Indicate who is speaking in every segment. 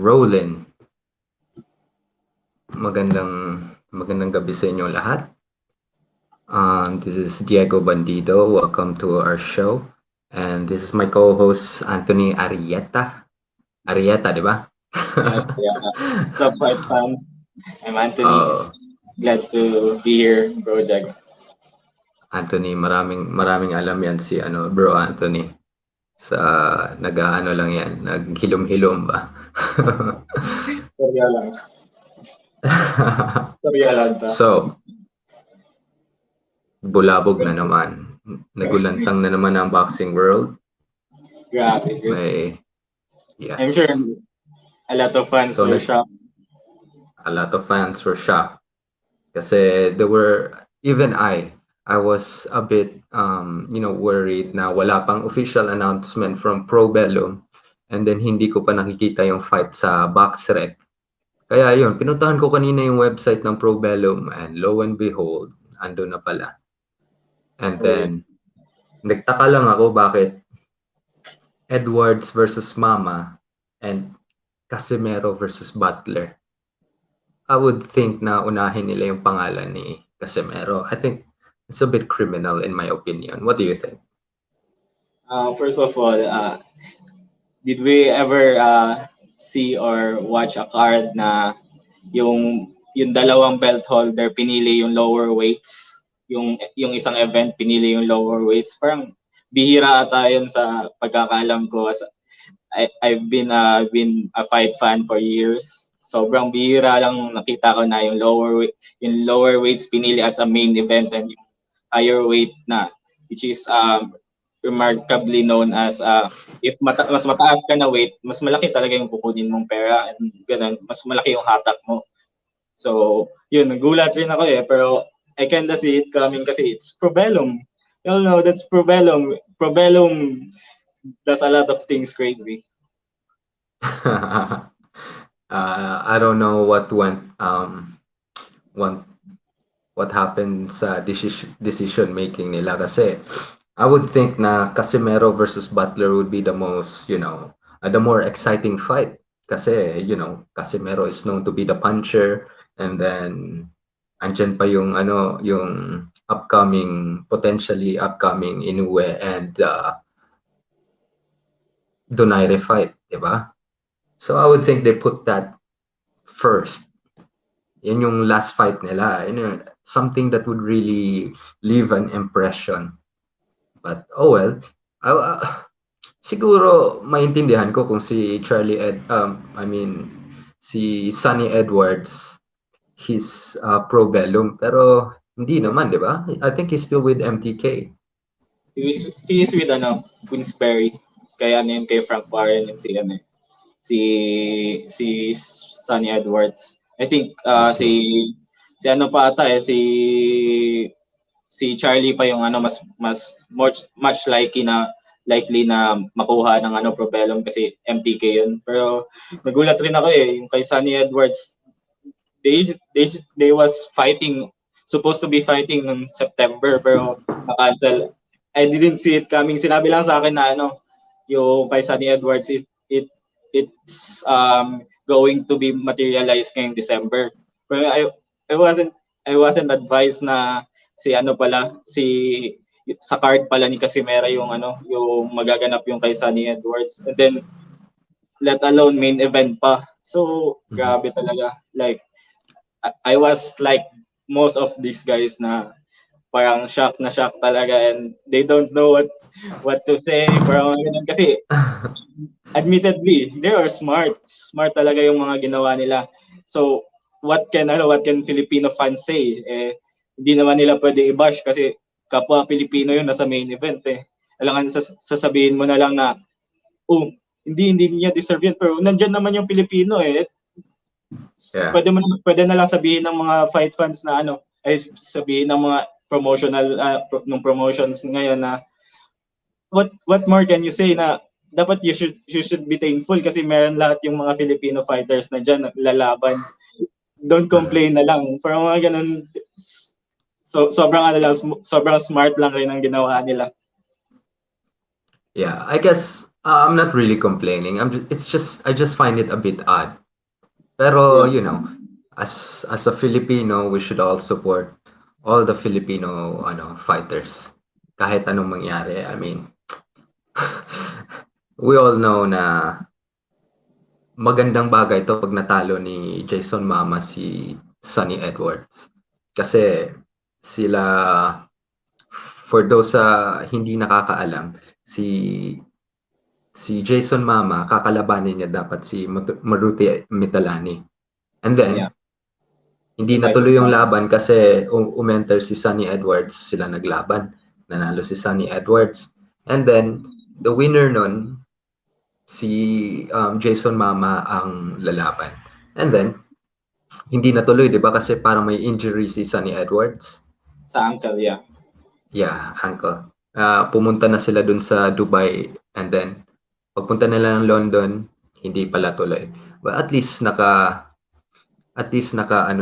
Speaker 1: rolling. Magandang gabi sa inyo lahat. This is Diego Bandido. Welcome to our show. And this is my co-host Anthony Arieta. Arieta, di ba?
Speaker 2: Yes, yeah. What's up, fight fan? I'm Anthony.
Speaker 1: Oh,
Speaker 2: Glad to be here, bro Jag.
Speaker 1: Anthony, maraming alam yan si Bro Anthony. Sa nag-ano lang yan, naghilom-hilom ba?
Speaker 2: Storya lang. Storya lang ta.
Speaker 1: So, bulabog na naman. Nagulantang na naman ang boxing world.
Speaker 2: Grabe.
Speaker 1: Yes.
Speaker 2: I'm sure a lot of fans were shocked.
Speaker 1: A lot of fans were shocked. Kasi even I was a bit, worried na wala pang official announcement from Pro Bellum, and then hindi ko pa nakikita yung fight sa BoxRec. Kaya yun, pinuntahan ko kanina yung website ng Pro Bellum, and lo and behold, ando na pala. And then, nagtaka lang ako bakit Edwards versus Mama and Casimero versus Butler. I would think na unahin nila yung pangalan ni Casimero. I think it's a bit criminal in my opinion. What do you think?
Speaker 2: First of all, did we ever see or watch a card na yung dalawang belt holder pinili yung lower weights? Yung isang event pinili yung lower weights? Parang bihira ata yun sa pagkakalam ko. I've been a fight fan for years. Sobrang bihira lang nakita ko na yung lower weights pinili as a main event, and yung higher weight na, which is remarkably known as if mas mataas ka na weight, mas malaki talaga yung kukunin mong pera, and ganun, mas malaki yung hatak mo. So, yun, nagulat rin ako pero I kinda see it coming kasi it's Pro Bellum. You all know that's Pro Bellum. Pro Bellum does a lot of things crazy.
Speaker 1: I don't know what happened sa decision making nila, kasi I would think na Casimero versus Butler would be the most, the more exciting fight, kasi Casimero is known to be the puncher, and then andyan pa yung potentially upcoming Inoue and Donaire fight, di ba? So I would think they put that first. Yan yung last fight nila. Something that would really leave an impression. But oh well, siguro maintindihan ko kung si si Sonny Edwards, he's Pro Bellum, pero hindi naman, di ba? I think he's still with MTK.
Speaker 2: He is with Queensberry. Kaya kay Frank Warren and si Sonny Edwards. I think si Charlie pa yung much likely na makuha ng Pro Bellum kasi MTK yun. Pero nagulat rin ako yung kay Sonny Edwards, they was supposed to be fighting in September, pero na-cancel. I didn't see it coming. Sinabi lang sa akin na yung kay Sonny Edwards, it's going to be materialized ngayong December. Pero I wasn't advised na sa card pala ni Casimero yung magaganap yung kay Sonny Edwards, and then let alone main event pa. So grabe talaga. Like I was like most of these guys na parang shock talaga, and they don't know what to say. Parang kasi admittedly, they are smart talaga yung mga ginawa nila. So what can Filipino fans say? Hindi naman nila pwede i-bash kasi kapwa Pilipino yun nasa main event Alangan sasabihin mo na lang na hindi niya deserve yun, pero nandiyan naman yung Pilipino Yeah. Pwede na lang sabihin ng mga fight fans na sabihin ng mga promotions ngayon na what more can you say, na dapat you should be thankful kasi meron lahat yung mga Filipino fighters na dyan lalaban. Don't complain na lang. Parang mga ganun. So sobrang smart lang rin ang ginawa nila.
Speaker 1: Yeah, I guess I'm not really complaining. It's just I just find it a bit odd. Pero
Speaker 2: Yeah.
Speaker 1: you know, as a Filipino, we should all support all the Filipino fighters. Kahit anong mangyari. I mean, we all know na magandang bagay 'to 'pag natalo ni Jason Mama si Sunny Edwards. Kasi sila for those sa hindi nakakaalam, si si Jason Mama kakalabanin niya dapat si Maruti Mitalani. And then
Speaker 2: Yeah.
Speaker 1: hindi
Speaker 2: Divided
Speaker 1: natuloy yung
Speaker 2: pa.
Speaker 1: laban kasi umenter si Sunny Edwards, sila naglaban. Nanalo si Sunny Edwards. And then the winner nun si Jason Mama ang lalaban. And then hindi natuloy, 'di ba? Kasi parang may injury si Sunny Edwards.
Speaker 2: Sa ankle, yeah.
Speaker 1: Yeah, ankle. Pumunta na sila dun sa Dubai and then pagpunta nila ng London, hindi pala tuloy. But at least ano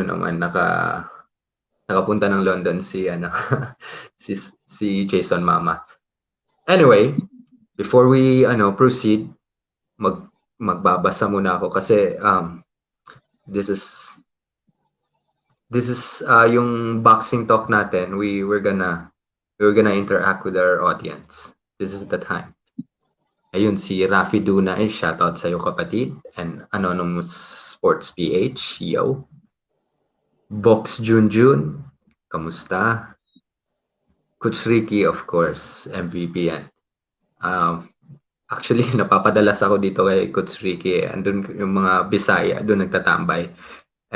Speaker 1: naman, nakapunta ng London si si Jason Mama. Anyway, before we proceed, magbabasa muna ako kasi this is yung boxing talk natin. We're gonna interact with our audience. This is the time. Ayun, si Rafi Duna, shoutout sa'yo kapatid. And Anonymous Sports PH, yo. Box Junjun, kamusta? Coach Ricky, of course, MVP yan. Actually, napapadalas ako dito kay Coach Ricky. Andun yung mga Bisaya, doon nagtatambay.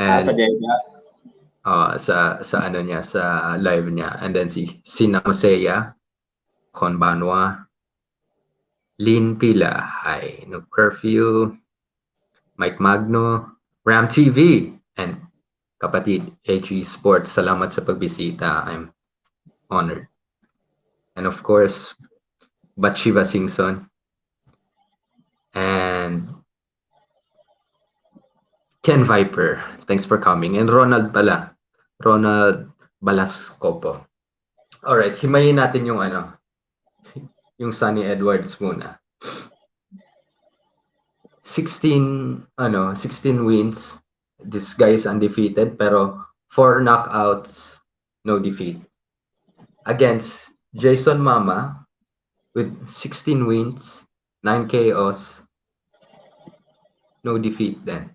Speaker 2: Sa
Speaker 1: And
Speaker 2: Jeddah.
Speaker 1: sa ano niya, sa live niya. And then si Sina Mosea, Konbanwa, Lin Pila, hi, no curfew, Mike Magno, Ram TV, and kapatid AG Sports, salamat sa pagbisita. I'm honored. And of course, Batshiva Singson and Ken Viper, thanks for coming. And Ronald Balascopo. Alright, himayin natin yung Sunny Edwards muna. 16 wins. This guy is undefeated pero 4 knockouts, no defeat. Against Jason Mama with 16 wins, 9 KOs, no defeat din.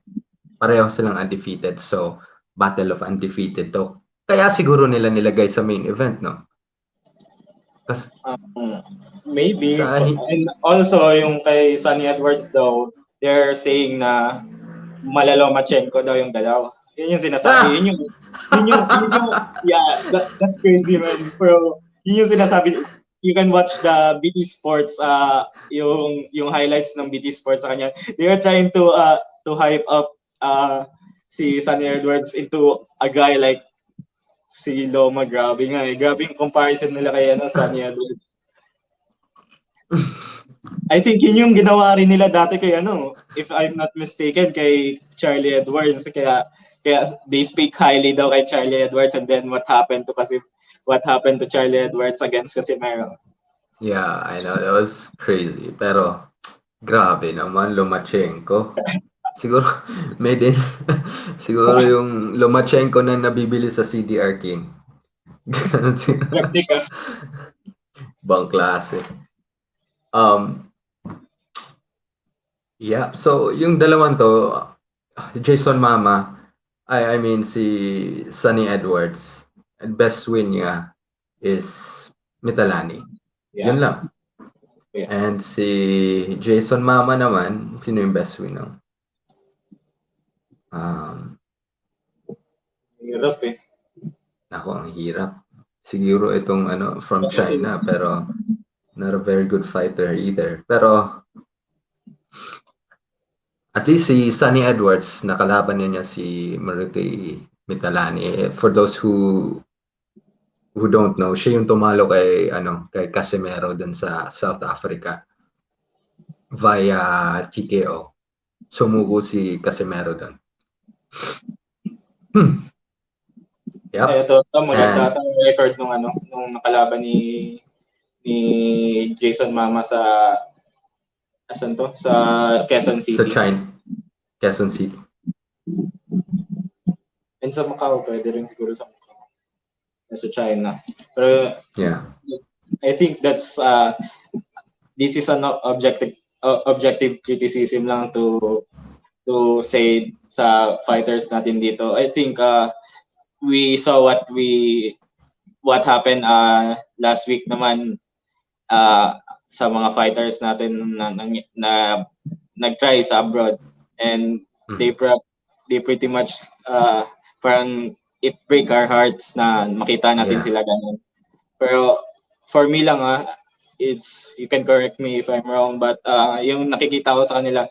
Speaker 1: Pareho silang undefeated. So, battle of undefeated to. Kaya siguro nila nilagay sa main event, no? Kasi
Speaker 2: Maybe.
Speaker 1: sa
Speaker 2: And also, yung kay Sunny Edwards daw, they're saying na Malalomachenko daw yung dalaw. Yun yung sinasabi. Yeah, that's crazy, man. Pero, yun yung sinasabi. You can watch the BT Sports, yung highlights ng BT Sports sa kanya. They are trying to hype up si Sunny Edwards into a guy like si Loma. Grabe nga eh. Grabe yung comparison nila kay Sunny Edwards. I think yun yung ginawa rin nila dati kay if I'm not mistaken, kay Charlie Edwards. Kaya they speak highly daw kay Charlie Edwards, and then what happened to Charlie Edwards against Casimero.
Speaker 1: Yeah, I know, that was crazy. Pero grabe naman, Lomachenko. Siguro may din siguro yung Lomachenko na nabibili sa CDR King. Ganun siguro.
Speaker 2: Replica.
Speaker 1: Bang klase. Yeah, so yung dalawang to, Jason Mama, I mean si Sunny Edwards, best win niya is Mitalani.
Speaker 2: Yeah.
Speaker 1: Yun lang.
Speaker 2: Yeah.
Speaker 1: And si Jason Mama naman, sino yung best win ng?
Speaker 2: Hirap eh.
Speaker 1: Nako, ang hirap. Siguro itong from China, pero not a very good fighter either. Pero at least si Sunny Edwards, nakalaban niya si Maruti Mitalani. For those who don't know, siya yung tumalo kay Casimero dun sa South Africa via TKO. Sumuko si Casimero dun. Yep.
Speaker 2: Ito maganda ang record nung nakalaban ni Jason Mama sa asan to? Sa Quezon
Speaker 1: Sa
Speaker 2: City.
Speaker 1: China, Quezon City.
Speaker 2: And sa Macau, pwede rin siguro sa Macau. Sa China. Pero
Speaker 1: Yeah.
Speaker 2: I think that's this is an objective criticism lang to say sa fighters natin dito. I think we saw what happened last week naman sa mga fighters natin na nag-try sa abroad, and they pretty much parang it break our hearts na makita natin
Speaker 1: Yeah.
Speaker 2: sila ganun. Pero for me lang it's, you can correct me if I'm wrong, but yung nakikita ko sa kanila,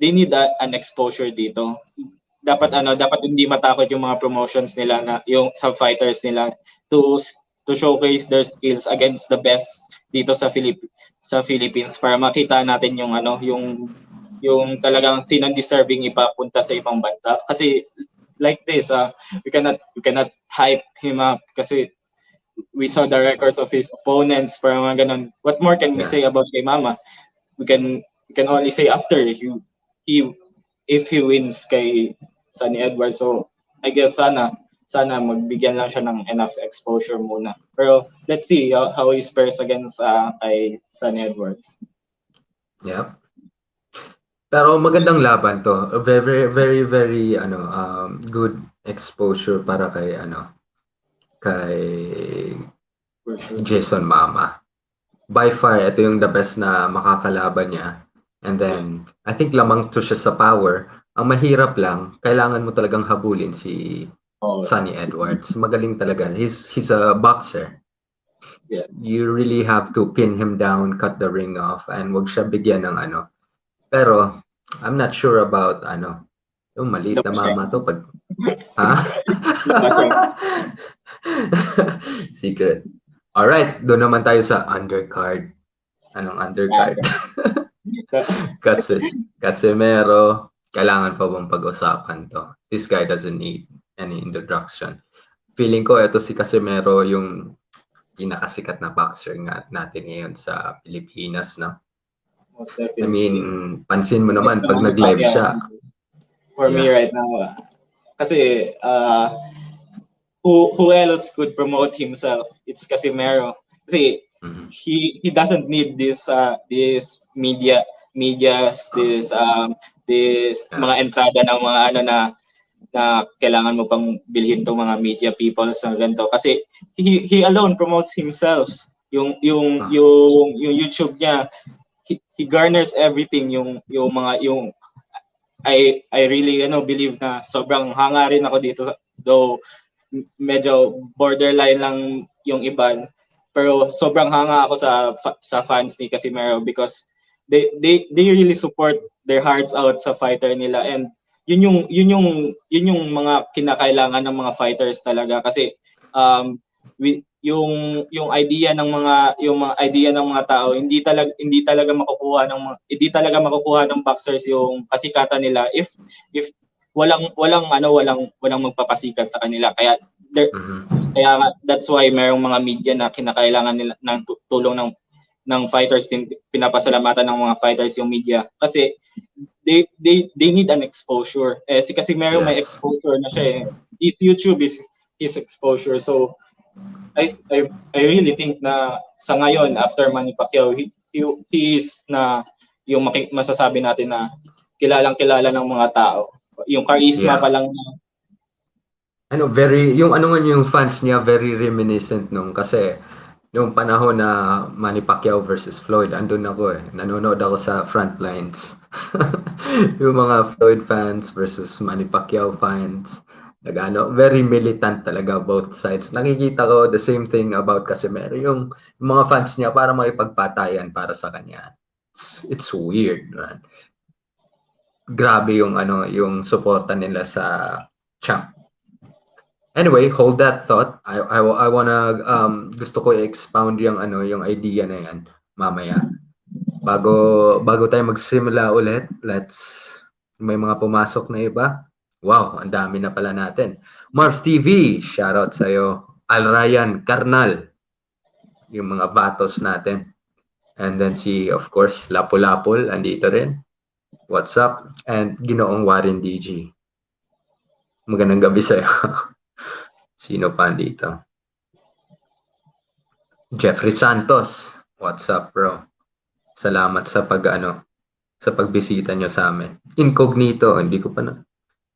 Speaker 2: they need an exposure dito. Dapat hindi matakot yung mga promotions nila na yung sa fighters nila to showcase their skills against the best dito sa Philippines, para makita natin yung yung talagang sinong deserving ipapunta sa ibang bansa. Kasi like this, we cannot hype him up kasi we saw the records of his opponents, para mga ganun. What more can we say about kay Mama? We can only say after he if he wins kay Sunny Edwards. So I guess sana magbigyan lang siya ng enough exposure muna. Pero let's see how he fares against kay Sunny Edwards.
Speaker 1: Yep. Pero magandang laban to. Very very very good exposure para kay
Speaker 2: Sure.
Speaker 1: Jason Mama. By far ito yung the best na makakalaban niya. And then I think lamang to siya sa power. Ang mahirap lang, kailangan mo talagang habulin si Sunny Edwards. Magaling talaga. He's a boxer.
Speaker 2: Yeah.
Speaker 1: You really have to pin him down, cut the ring off, and wag siya bigyan ng Pero I'm not sure about yung maliit na mama to pag secret. Alright, doon naman tayo sa undercard. Anong undercard? Kasi Casimero, kailangan pa bang pag-usapan to? This guy doesn't need any introduction. Feeling ko ito si Casimero yung pinakasikat na boxer natin ngayon sa Pilipinas, no?
Speaker 2: Most definitely.
Speaker 1: I mean, pansin mo naman pag nag-live siya.
Speaker 2: For me right now, kasi who else could promote himself? It's Casimero. Kasi he doesn't need this medias, this mga entrada ng mga na kailangan mo pang bilhin tong mga media people sa ganito, kasi he alone promotes himself. Yung YouTube niya, he garners everything. Yung I really believe na sobrang hanga rin ako dito, though medyo borderline lang yung iban, pero sobrang hanga ako sa fans ni Casimero because they really support their hearts out sa fighter nila, and yun yung mga kinakailangan ng mga fighters talaga, kasi yung idea ng mga tao, hindi talaga makukuha ng boxers yung kasikatan nila if walang magpapasikat sa kanila. Kaya that's why mayroong mga media na kinakailangan nila ng tulong ng fighters din. Pinapasalamatan ng mga fighters yung media kasi they need an exposure. Si Casimero may exposure na siya eh. YouTube is his exposure. So I really think na sa ngayon, after Manny Pacquiao, he is na yung masasabi natin na kilalang-kilala ng mga tao. Yung charisma pa lang
Speaker 1: yung fans niya very reminiscent nung, kasi yung panahon na Manny Pacquiao versus Floyd, andun ako nanonood ako sa front lines. Yung mga Floyd fans versus Manny Pacquiao fans, very militant talaga both sides. Nakikita ko the same thing about Casimero, yung mga fans niya para makipagpatayan para sa kanya. It's weird, man. Grabe yung suporta nila sa champ. Anyway, hold that thought. I wanna gusto ko i-expound yung idea na yan mamaya. Bago tayo magsimula ulit, may mga pumasok na iba. Wow, ang dami na pala natin. Mars TV, shoutout sa'yo. Al Ryan Carnal, yung mga vatos natin. And then si, of course, Lapu-Lapul, andito rin. What's up? And Ginoong Warren DG. Magandang gabi sa'yo. Sino pa andito? Jeffrey Santos. What's up, bro? Salamat sa pagbisita nyo sa amin. Incognito, hindi ko pa na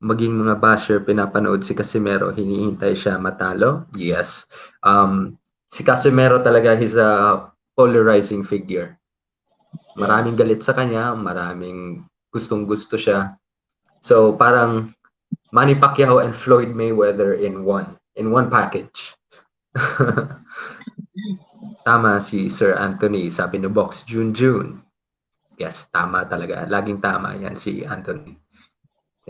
Speaker 1: maging mga basher, pinapanood si Casimero, hinihintay siya matalo. Yes. Si Casimero talaga, he's a polarizing figure. Maraming galit sa kanya, maraming gustong-gusto siya. So parang Manny Pacquiao and Floyd Mayweather in one package. Tama si Sir Anthony, sabi ni Box Junjun. Yes, tama talaga. Laging tama yan si Anthony.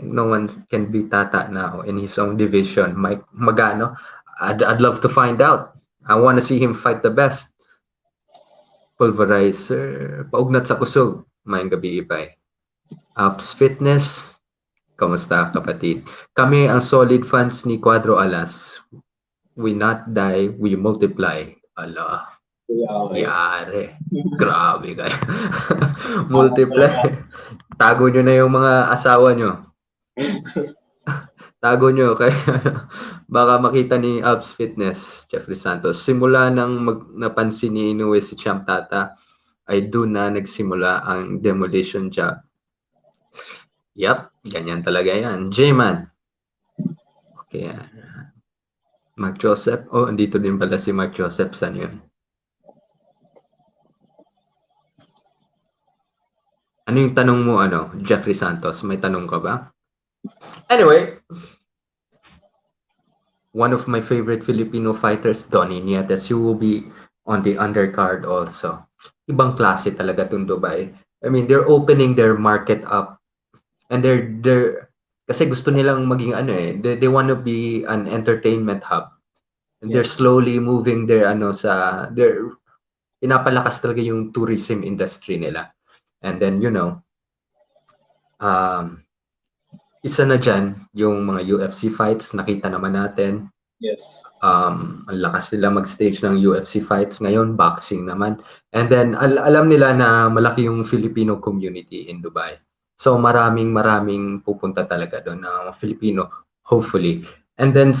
Speaker 1: No one can beat Tata now in his own division. Mike Magano, I'd love to find out. I want to see him fight the best. Pulverizer, paugnat sa kusog. Mayang gabi ibay. Apps Fitness, kamusta kapatid? Kami ang solid fans ni Cuadro Alas. We not die, we multiply. Ala, yare. Grabe kayo. Multiply. Tago nyo na yung mga asawa nyo. Tago nyo kaya baka makita ni Abs Fitness, Jeffrey Santos. Simula nang napansin ni Inoue si Champ Tata, ay doon na nagsimula ang demolition job. Yep, ganyan talaga yan. J-Man. Okay. Mark Joseph. Oh, andito din pala si Mark Joseph. Saan yun? Ano yung tanong mo, Jeffrey Santos? May tanong ka ba? Anyway, one of my favorite Filipino fighters, Donnie Nietes, who will be on the undercard also. Ibang klase talaga itong Dubai. I mean, they're opening their market up. And they're kasi gusto nilang maging they want to be an entertainment hub. And they're slowly moving their pinapalakas talaga yung tourism industry nila. And then, isa na dyan, yung mga UFC fights, nakita naman natin.
Speaker 2: Yes.
Speaker 1: Ang lakas nila mag-stage ng UFC fights. Ngayon, boxing naman. And then, alam nila na malaki yung Filipino community in Dubai. So, maraming pupunta talaga doon na Filipino, hopefully. And then,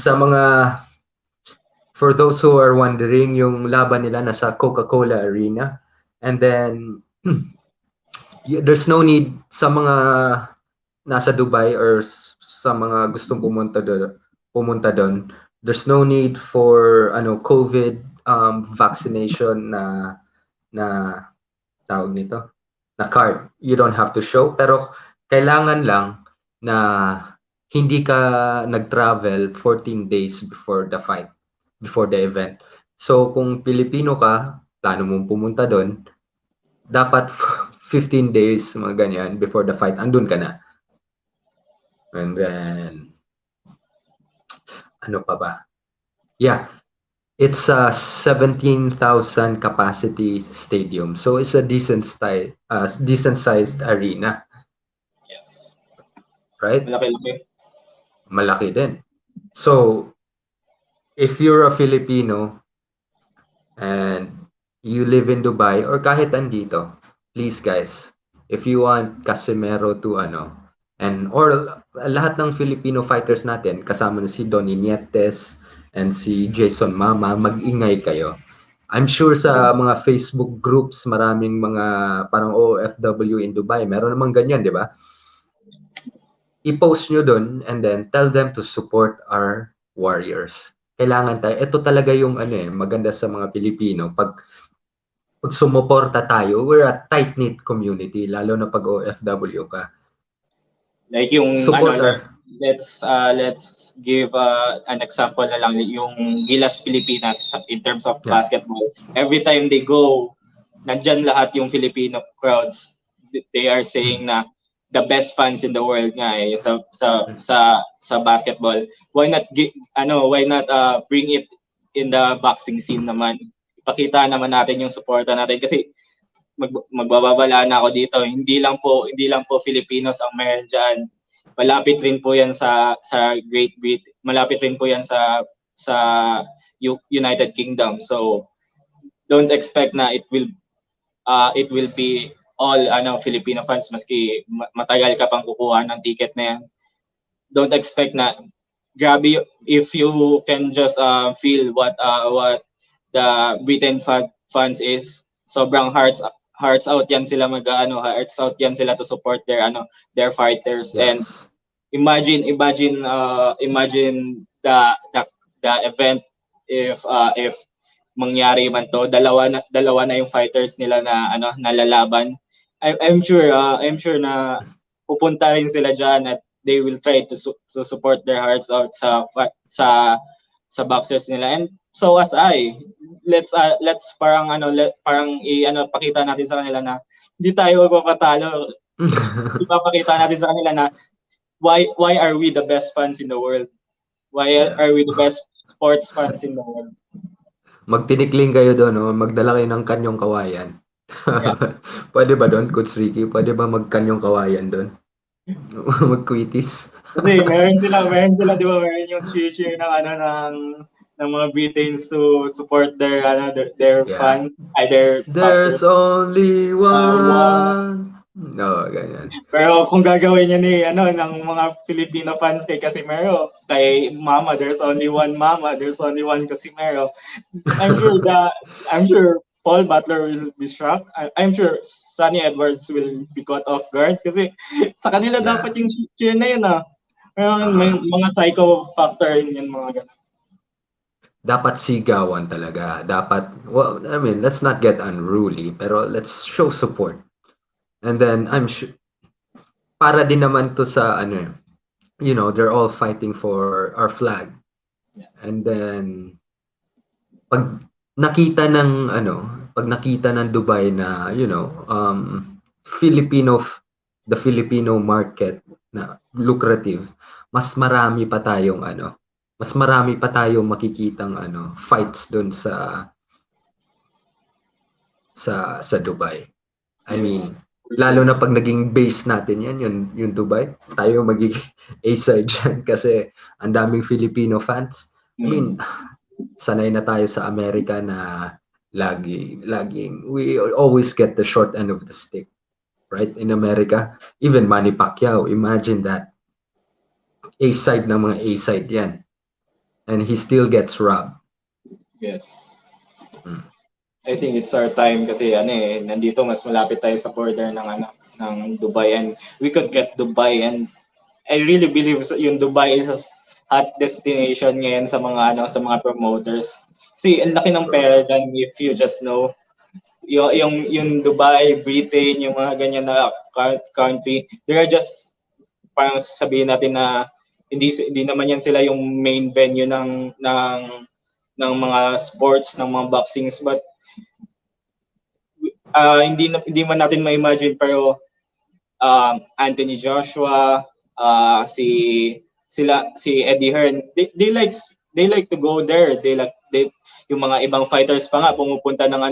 Speaker 1: for those who are wondering, yung laban nila nasa Coca-Cola Arena. And then, there's no need sa mga nasa Dubai or sa mga gustong pumunta doon, there's no need for COVID vaccination na tawag nito, na card. You don't have to show, pero kailangan lang na hindi ka nag-travel 14 days before the fight, before the event. So kung Pilipino ka, plano mong pumunta doon, dapat 15 days mga ganyan before the fight, andun ka na. And then, ano pa ba? Yeah, it's a 17,000 capacity stadium. So it's a decent sized arena.
Speaker 2: Yes.
Speaker 1: Right?
Speaker 2: Malaki-laki.
Speaker 1: Malaki din. So, if you're a Filipino and you live in Dubai or kahit andito, please guys, if you want Casimero to or lahat ng Filipino fighters natin, kasama na si Donnie Nietes and si Jason Mama, mag-ingay kayo. I'm sure sa mga Facebook groups, maraming mga parang OFW in Dubai. Meron namang ganyan, di ba? I-post nyo dun and then tell them to support our warriors. Kailangan tayo. Ito talaga yung maganda sa mga Pilipino. Pag sumuporta tayo, we're a tight-knit community, lalo na pag OFW ka.
Speaker 2: Like yung let's give an example na lang, yung Gilas Pilipinas in terms of basketball. Every time they go, nandyan lahat yung Filipino crowds. They are saying na the best fans in the world nga sa basketball. Why not bring it in the boxing scene naman? Ipakita naman natin yung suporta natin kasi magbababala na ako dito. Hindi lang po Filipinos ang meron diyan. Malapit rin po 'yan sa Great Britain. Malapit rin po 'yan sa United Kingdom. So don't expect na it will it will be all Filipino fans maski matagal ka pang kukuha ng ticket na yan. Don't expect na grabe if you can just feel what the Britain fans is. Sobrang hearts out yan sila hearts out yan sila to support their fighters. And
Speaker 1: Yes.
Speaker 2: imagine the event if mangyari man to, dalawa na yung fighters nila na nalalaban. I'm sure na pupunta rin sila diyan at they will try to support their hearts out sa boxers nila. And so as I, let's parang pakita natin sa kanila na hindi tayo magpapatalo. Ipapakita natin sa kanila na why are we the best fans in the world? Why
Speaker 1: Yeah.
Speaker 2: are we the best sports fans in the world?
Speaker 1: Magtinikling kayo doon, no? Magdala kayo ng kanyong kawayan.
Speaker 2: Yeah.
Speaker 1: Pwede ba doon, Coach Ricky? Pwede ba magkanyong kawayan doon? Magkwitis?
Speaker 2: Kasi meron sila, di ba, meron yung cheer ng mga Britons to support their
Speaker 1: Yeah.
Speaker 2: fan, their boxer.
Speaker 1: There's only
Speaker 2: One.
Speaker 1: one. No, ganyan.
Speaker 2: Pero kung gagawin niya ng mga Filipino fans kay Casimero, kay Mama, there's only one Mama, there's only one Casimero. I'm sure I'm sure Paul Butler will be shocked. I'm sure Sonny Edwards will be caught off guard kasi sa kanila
Speaker 1: Yeah.
Speaker 2: dapat yung cheer na yun may mga psycho factor yun mga ganun.
Speaker 1: Dapat sigawan talaga. Dapat, well, I mean, let's not get unruly, pero let's show support. And then, I'm sure, para din naman to sa, they're all fighting for our flag. And then, pag nakita ng Dubai na, the Filipino market na lucrative, mas marami pa tayong makikitang fights doon sa Dubai. I mean, lalo na pag naging base natin yan, yung Dubai, tayo magiging A-side dyan kasi ang daming Filipino fans. I mean, sanay na tayo sa Amerika na laging, we always get the short end of the stick, right? In America, even Manny Pacquiao, imagine that. A-side ng mga A-side yan. And he still gets robbed.
Speaker 2: Yes. I think it's our time kasi nandito mas malapit tayo sa border ng Dubai, and we could get Dubai, and I really believe yung Dubai is hot destination ngayon sa mga promoters. See, ang laki ng pera dyan if you just know. Yung Dubai, Britain, yung mga ganyan na country, they are just parang sabihin natin na hindi naman yan sila yung main venue ng mga sports, ng mga boxings, but hindi man natin ma-imagine, pero Anthony Joshua, si Eddie Hearn, they like to go there. Yung mga ibang fighters pa nga pumupunta ng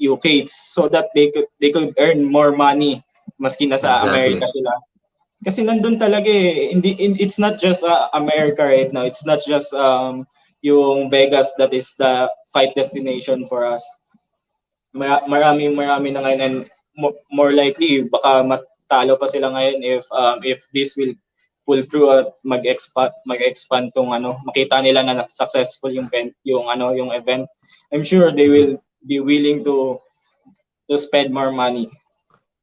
Speaker 2: UK so that they could earn more money maski nasa
Speaker 1: Exactly.
Speaker 2: America sila. Kasi nandun talaga it's not just America right now. It's not just yung Vegas that is the fight destination for us. Marami na ngayon, and more likely baka matalo pa sila ngayon if this will pull through at mag-expand tong makita nila na successful yung event. I'm sure they will be willing to spend more money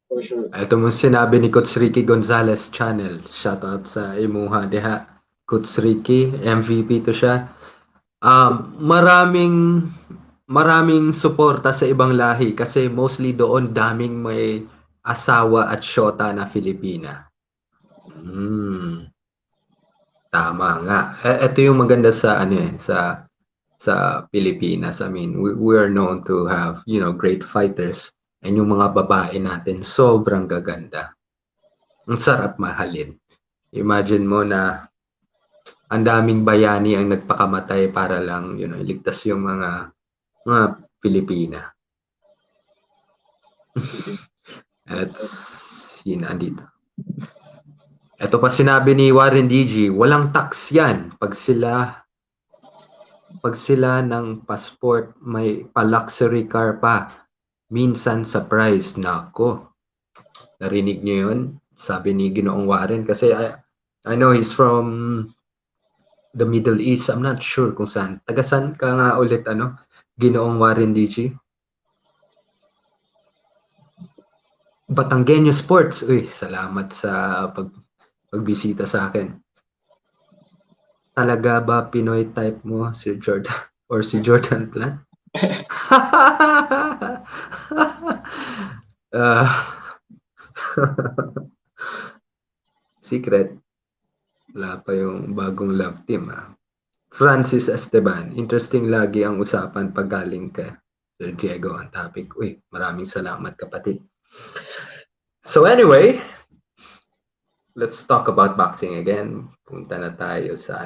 Speaker 2: for sure.
Speaker 1: Ito mo sinabi ni Coach Ricky Gonzalez channel. Shoutout sa imuha diha. Coach Ricky, MVP to siya. Maraming suporta sa ibang lahi kasi mostly doon daming may asawa at syota na Filipina. Tama nga. Ito yung maganda sa sa Pilipinas. I mean, we are known to have, great fighters, and yung mga babae natin sobrang gaganda. Ang sarap mahalin. Imagine mo na ang daming bayani ang nagpakamatay para lang, iligtas yung mga Pilipina. At yun andito. Ito pa sinabi ni Warren DG, walang tax yan pag sila ng passport may pa-luxury car pa. Minsan sa prize, nako, narinig niyo yun? Sabi ni Ginoong Warren kasi I know he's from the Middle East. I'm not sure kung saan. Taga saan ka nga ulit ano? Ginoong Warren DG? Batanggenyo Sports. Uy, salamat sa pagbisita sa akin. Talaga ba Pinoy type mo si Jordan or si Jordan Plant? Ah, secret. Wala pa yung bagong love team. Francis Esteban. Interesting lagi ang usapan pag galing ka. Sir Diego ang topic. Uy, maraming salamat kapatid. So anyway, let's talk about boxing again. Punta na tayo sa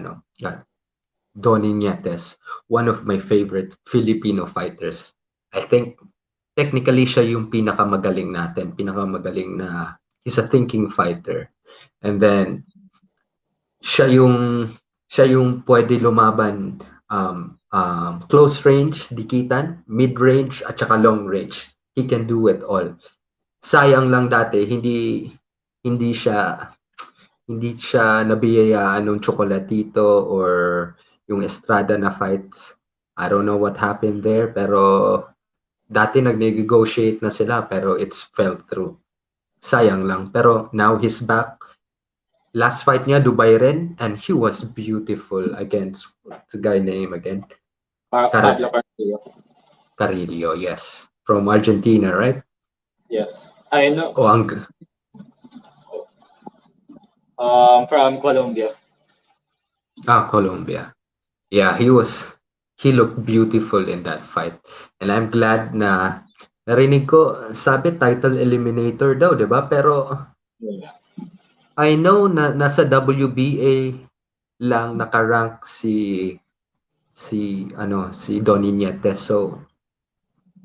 Speaker 1: Donnie Nietes, one of my favorite Filipino fighters. I think technically siya yung pinakamagaling natin, pinakamagaling na he's a thinking fighter. And then siya yung pwede lumaban close range, dikitan, mid-range at saka long range. He can do it all. Sayang lang dati hindi siya nabiyayaan nung Chocolatito or yung Estrada na fights. I don't know what happened there, pero dati nag-negotiate na sila pero it's fell through. Sayang lang. Pero now he's back. Last fight niya, Dubai rin, and he was beautiful against, what's the guy name again?
Speaker 2: Pablo Carrillo.
Speaker 1: Carrillo, yes. From Argentina, right?
Speaker 2: Yes. I know.
Speaker 1: O ang
Speaker 2: From Colombia.
Speaker 1: Colombia. Yeah, he looked beautiful in that fight. And I'm glad na narinig ko, sabi title eliminator daw, 'di ba? Pero
Speaker 2: Yeah.
Speaker 1: I know na nasa WBA lang nakarank si Donnie Nietes. So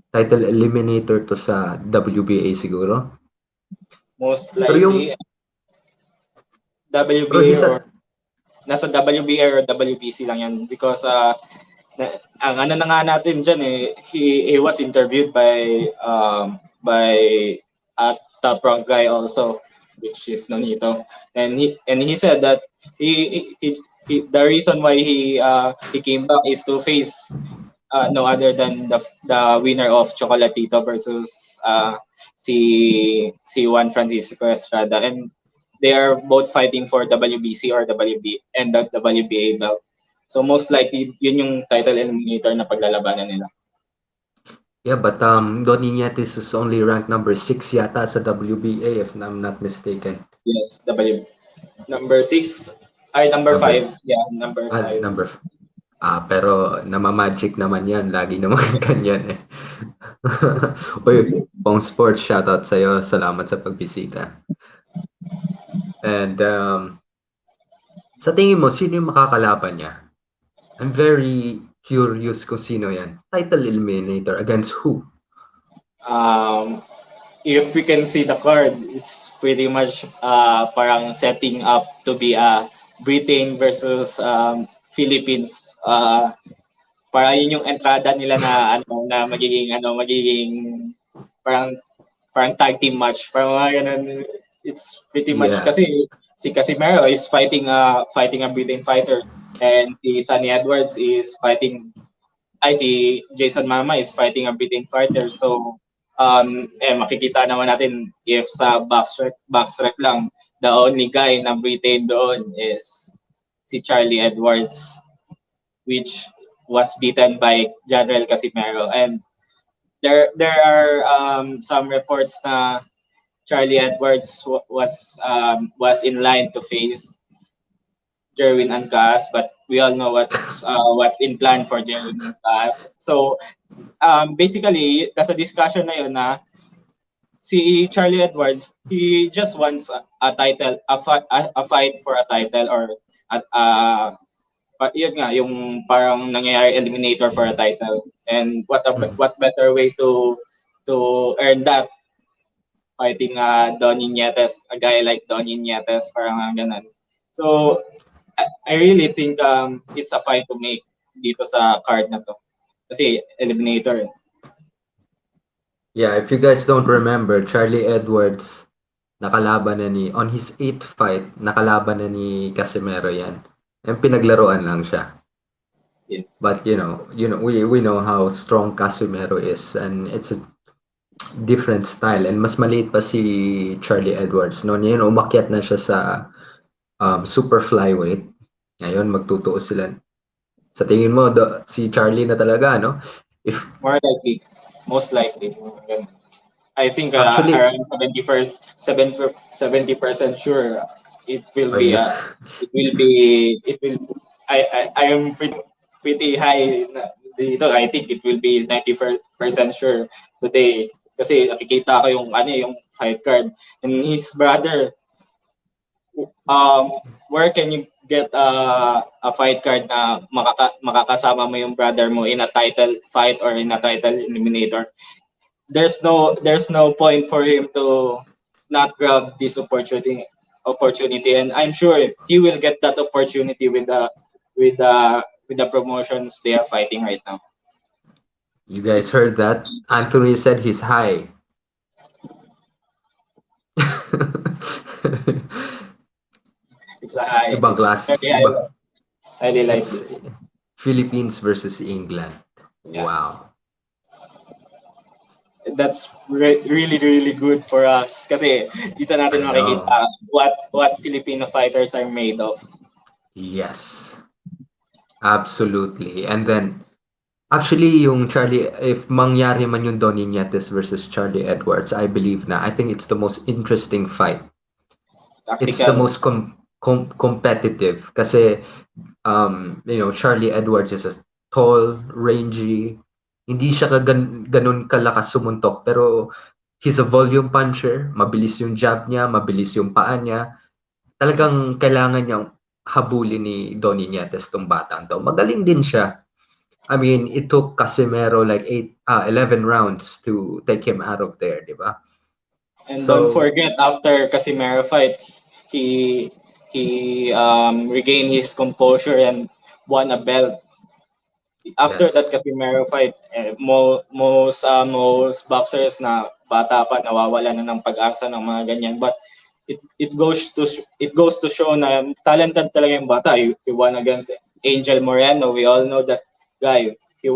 Speaker 1: title eliminator to sa WBA siguro.
Speaker 2: Most
Speaker 1: Pero
Speaker 2: likely
Speaker 1: pero
Speaker 2: WBA or nasa WBA or WBC lang yan because ang ano na nga natin dyan he was interviewed by a top rank guy also, which is Nonito, and he said that the reason why he came back is to face no other than the winner of Chocolatito versus si Juan Francisco Estrada, and they are both fighting for WBC or WB and the WBA belt. So most likely yun yung title eliminator na paglalabanan nila.
Speaker 1: yeah, but Donnie Nietes is only ranked number 6 yata sa WBA if I'm not mistaken.
Speaker 2: Yes, number 6 ay number 5. Yeah, number 5.
Speaker 1: Pero namamagic naman yan. Lagi naman ganyan eh. Uy, Pong Sports, shoutout sa'yo. Salamat sa pagbisita. And sa tingin mo, sino yung makakalaban niya? I'm very curious kung sino yan. Title eliminator against who?
Speaker 2: If we can see the card, it's pretty much parang setting up to be a Britain versus Philippines. Para yun yung entrada nila na magiging parang tag team match. Parang ganun. It's pretty much kasi si Casimero is fighting a Britain fighter, and si Sunny Edwards is si Jason Mama is fighting a Britain fighter. So makikita naman natin if sa box rec lang, the only guy na Britain doon is si Charlie Edwards, which was beaten by Janrel Casimero. And there are some reports na Charlie Edwards was in line to face Jerwin Ancas, but we all know what's in plan for Jerwin Ancas. So basically, nasa discussion na yun na si Charlie Edwards, he just wants a title, a fight for a title, or yun nga, yung parang nangyayari eliminator for a title. And what better way to earn that, fighting Donnie Nietes, a guy like Donnie Nietes, parang ganun. So I really think it's a fight to make dito sa card na to. Kasi eliminator.
Speaker 1: Yeah, if you guys don't remember, Charlie Edwards, nakalaban na ni, on his 8th fight, nakalaban na ni Casimero yan. And pinaglaruan lang siya.
Speaker 2: Yes.
Speaker 1: But we know how strong Casimero is, and it's a different style, and mas maliit pa si Charlie Edwards noon. Yun, umakyat na siya sa super flyweight. Ngayon magtutuos sila. Sa tingin mo, si Charlie na talaga, no? If
Speaker 2: More likely. Most likely. I think
Speaker 1: actually,
Speaker 2: around 70% sure it will
Speaker 1: ay,
Speaker 2: be I am pretty high dito. I think it will be 90% sure today kasi nakikita ko yung fight card and his brother. um where can you get a fight card na makakasama mo yung brother mo in a title fight or in a title eliminator? There's no point for him to not grab this opportunity, and I'm sure he will get that opportunity with the promotions they are fighting right now.
Speaker 1: you guys
Speaker 2: It's
Speaker 1: heard that? Anthony said he's high.
Speaker 2: it's a high.
Speaker 1: Ibang
Speaker 2: It's
Speaker 1: class.
Speaker 2: very high. I really like
Speaker 1: It's
Speaker 2: this.
Speaker 1: Philippines versus England.
Speaker 2: Yeah,
Speaker 1: Wow.
Speaker 2: that's really really good for us kasi dito natin
Speaker 1: I know.
Speaker 2: makikita what Filipino fighters are made of.
Speaker 1: Yes. Absolutely. And then, actually, yung Charlie, if mangyari man yung Donnie Nietes versus Charlie Edwards, I believe na, I think it's the most interesting fight. It's the
Speaker 2: Tactical.
Speaker 1: most competitive kasi Charlie Edwards is a tall, rangy, hindi siya ganun kalakas sumuntok, pero he's a volume puncher, mabilis yung jab niya, mabilis yung paa niya. Talagang kailangan niyang habulin ni Donnie Nietes tong batang to. Magaling din siya. I mean, it took Casimero like 11 rounds to take him out of there, di ba?
Speaker 2: And don't
Speaker 1: So,
Speaker 2: forget, after Casimero fight, he regained his composure and won a belt. After that
Speaker 1: yes.
Speaker 2: Casimero fight, most boxers na bata pa nawawala na ng pag-asa ng mga ganyan. But it goes to show na talented talaga yung bata. He won against Angel Moreno. We all know that guy. He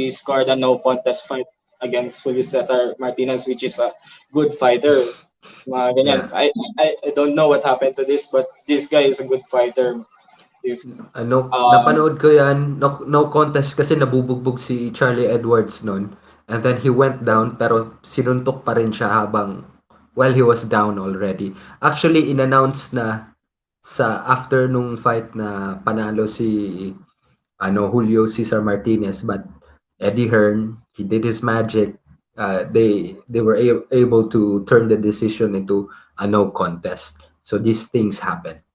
Speaker 2: scored a no contest fight against Julio Cesar Martinez, which is a good fighter. Mga ganyan.
Speaker 1: Yeah.
Speaker 2: I don't know what happened to this, but this guy is a good fighter. If um
Speaker 1: Napanood ko yan, no contest kasi nabubugbog si Charlie Edwards nun. And then he went down pero sinuntok pa rin siya while he was down already. Actually, in-announce na sa after nung fight na panalo si Julio Cesar Martinez, but Eddie Hearn, he did his magic. They were able to turn the decision into a no contest. So these things happen.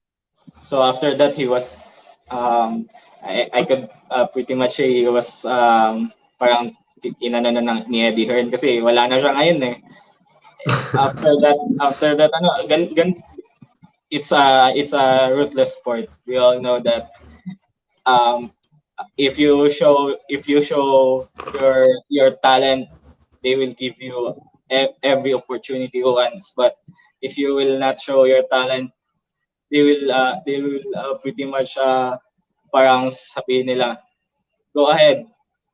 Speaker 2: So after that, he was, I could pretty much say he was parang inano na ni Eddie Hearn kasi wala na siya ngayon eh. After that, it's a ruthless sport. We all know that um, if you show your talent, they will give you every opportunity once. But if you will not show your talent, they will pretty much parang sabihin nila, go ahead.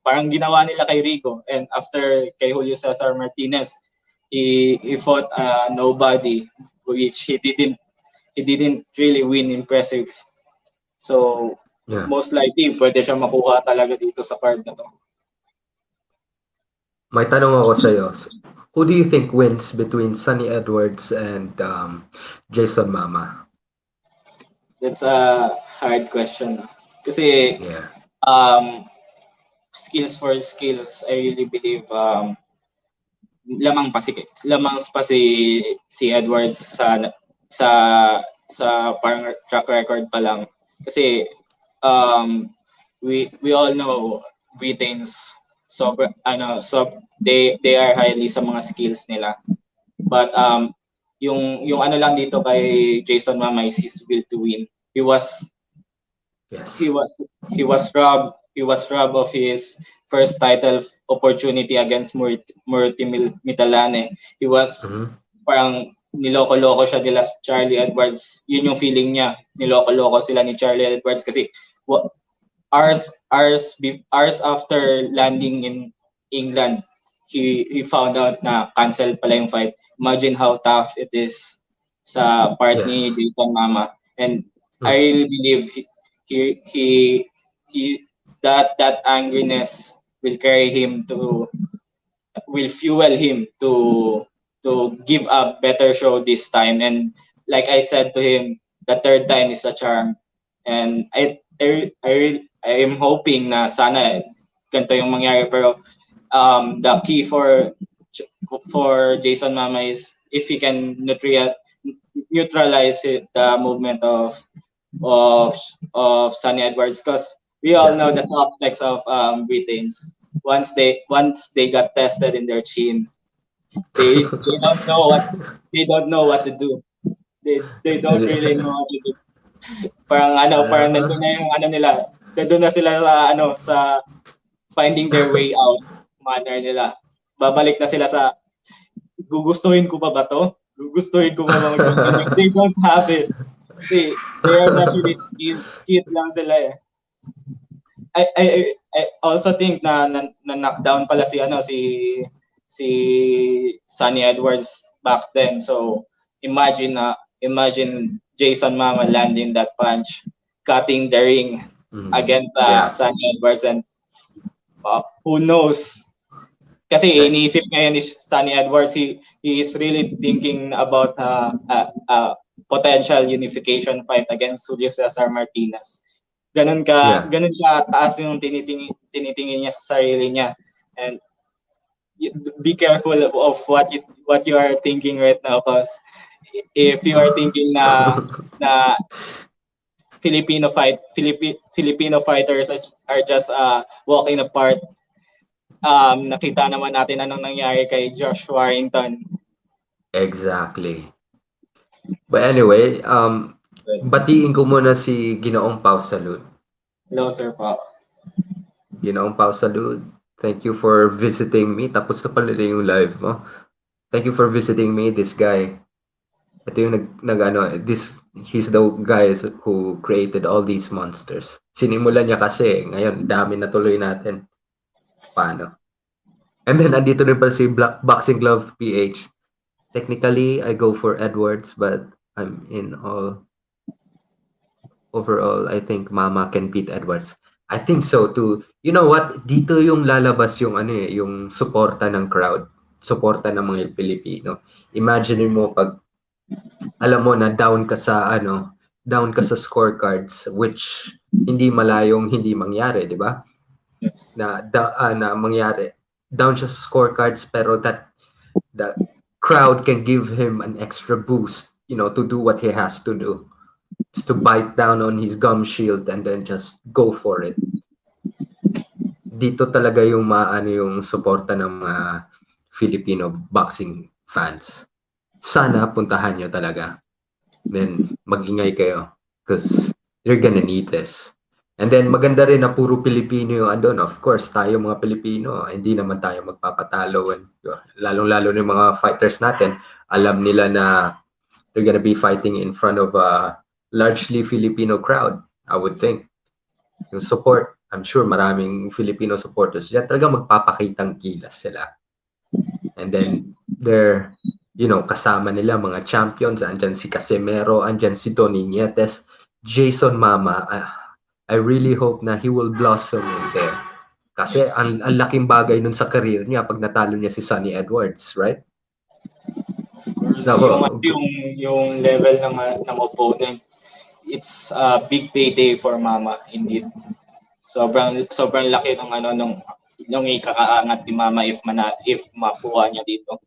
Speaker 2: Parang ginawa nila kay Rico, and after kay Julio Cesar Martinez, he fought nobody, which he didn't really win impressive. So
Speaker 1: Yeah.
Speaker 2: most likely pwede siya makuha talaga dito sa card na to.
Speaker 1: May tanong ako sa'yo. Who do you think wins between Sunny Edwards and Jason Mama?
Speaker 2: That's a hard question. Kasi
Speaker 1: Yeah.
Speaker 2: um, skills for skills, I really believe lamang pa si Edwards sa sa parang track record pa lang. Kasi we all know Britain's they are highly sa mga skills nila. But yung ano lang dito kay Jason Mama is his will to win. He was he
Speaker 1: Yes.
Speaker 2: was he was robbed he was robbed of his first title opportunity against Murti Mitalane. He was
Speaker 1: Mhm.
Speaker 2: parang niloko-loko siya nila Charlie Edwards. Yun yung feeling niya. Niloko-loko sila ni Charlie Edwards kasi hours after landing in England, he found out na cancel pala yung fight. Imagine how tough it is sa part ni
Speaker 1: Yes.
Speaker 2: Jason Mama. And I
Speaker 1: Mm.
Speaker 2: really believe he he, he that angriness will carry him to will fuel him to give a better show this time. And like I said to him, the third time is a charm. And I am hoping na sana ganito yung mangyari. Pero the key for Jason Mama is if he can neutralize the movement of Sunny Edwards, because we all know the
Speaker 1: Yes.
Speaker 2: soft legs of Britons. Once they got tested in their chin, they don't know what to do. They don't really know what to do.
Speaker 1: Alam
Speaker 2: Parang
Speaker 1: mo?
Speaker 2: nandun na yung nila. Nandun na sila sa finding their way out manner nila. Babalik na sila sa gugustuhin ko pa ba to? Gugustuhin ko pa ba mag-continue? They don't have it. Kasi they are naturally skid lang sila eh. I also think na knockdown pala si Sunny Edwards back then. So imagine Jason Mama landing that punch, cutting the ring
Speaker 1: Mm.
Speaker 2: against
Speaker 1: Yeah.
Speaker 2: Sunny Edwards, and who knows. Kasi
Speaker 1: Eh,
Speaker 2: iniisip ngayon ni Sunny Edwards, he is really thinking about potential unification fight against Julio Cesar Martinez.
Speaker 1: yeah.
Speaker 2: Ganun ka taas yung tinitingin niya sa sarili niya. And be careful of what you are thinking right now, because if you are thinking na Filipino fighters are just walk in the park, nakita naman natin anong nangyari kay Josh Warrington.
Speaker 1: Exactly. But anyway, batiin ko muna si Ginoong Pau Salud.
Speaker 2: Hello, Sir Pa.
Speaker 1: Ginoong Pau Salud, thank you for visiting me. Tapos na pala yung live mo. Thank you for visiting me, this guy. Ito yung he's the guy who created all these monsters. Sinimulan niya kasi, ngayon, dami na tuloy natin. Paano? And then, andito rin pa si Black Boxing Glove PH. Technically, I go for Edwards, but I'm in all. Overall, I think Mama can beat Edwards. I think so too. You know what? Dito yung lalabas yung yung suporta ng crowd, suporta ng mga Pilipino. Imagine mo pag alam mo na down ka sa scorecards, which hindi malayong hindi mangyari, di ba?
Speaker 2: Yes.
Speaker 1: Na mangyari. Down siya sa scorecards, pero that crowd can give him an extra boost, to do what he has to do. Just to bite down on his gum shield and then just go for it. Dito talaga yung yung suporta ng mga Filipino boxing fans. Sana puntahan nyo talaga. Then mag-ingay kayo because you're gonna need this. And then maganda rin na puro Pilipino yung andun. Of course, tayo mga Pilipino, hindi naman tayo magpapatalo. And lalong-lalo ng mga fighters natin, alam nila na they're gonna be fighting in front of a largely Filipino crowd, I would think. Yung support, I'm sure maraming Filipino supporters diyan, talaga magpapakitang kilos sila. And then they're, kasama nila mga champions, andyan si Casimero, andyan si Nietes, Jason Mama. I really hope na he will blossom in there. Kasi ang laking bagay nun sa career niya pag natalo niya si Sunny Edwards, right?
Speaker 2: Of course,
Speaker 1: Nako,
Speaker 2: yung level ng opponent, it's a big payday for Mama indeed. Sobrang laki nung ikakaangat ni Mama if makuha niya dito.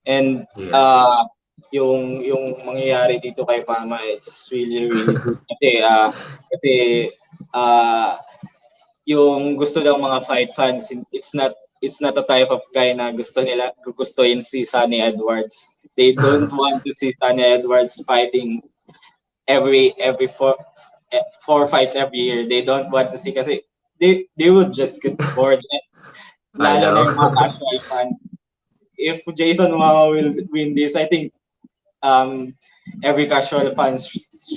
Speaker 2: And
Speaker 1: yeah.
Speaker 2: yung mangyayari dito kay Mama, it's really really good kasi yung gusto ng mga fight fans, it's not a type of guy na gugustuhin si Sunny Edwards. They don't want to see Sunny Edwards fighting every four fights every year. They don't want to see kasi they would just get bored.
Speaker 1: I
Speaker 2: Lalo na
Speaker 1: know.
Speaker 2: yung mga casual fan. If Jason Momoa will win this, I think um, every casual fan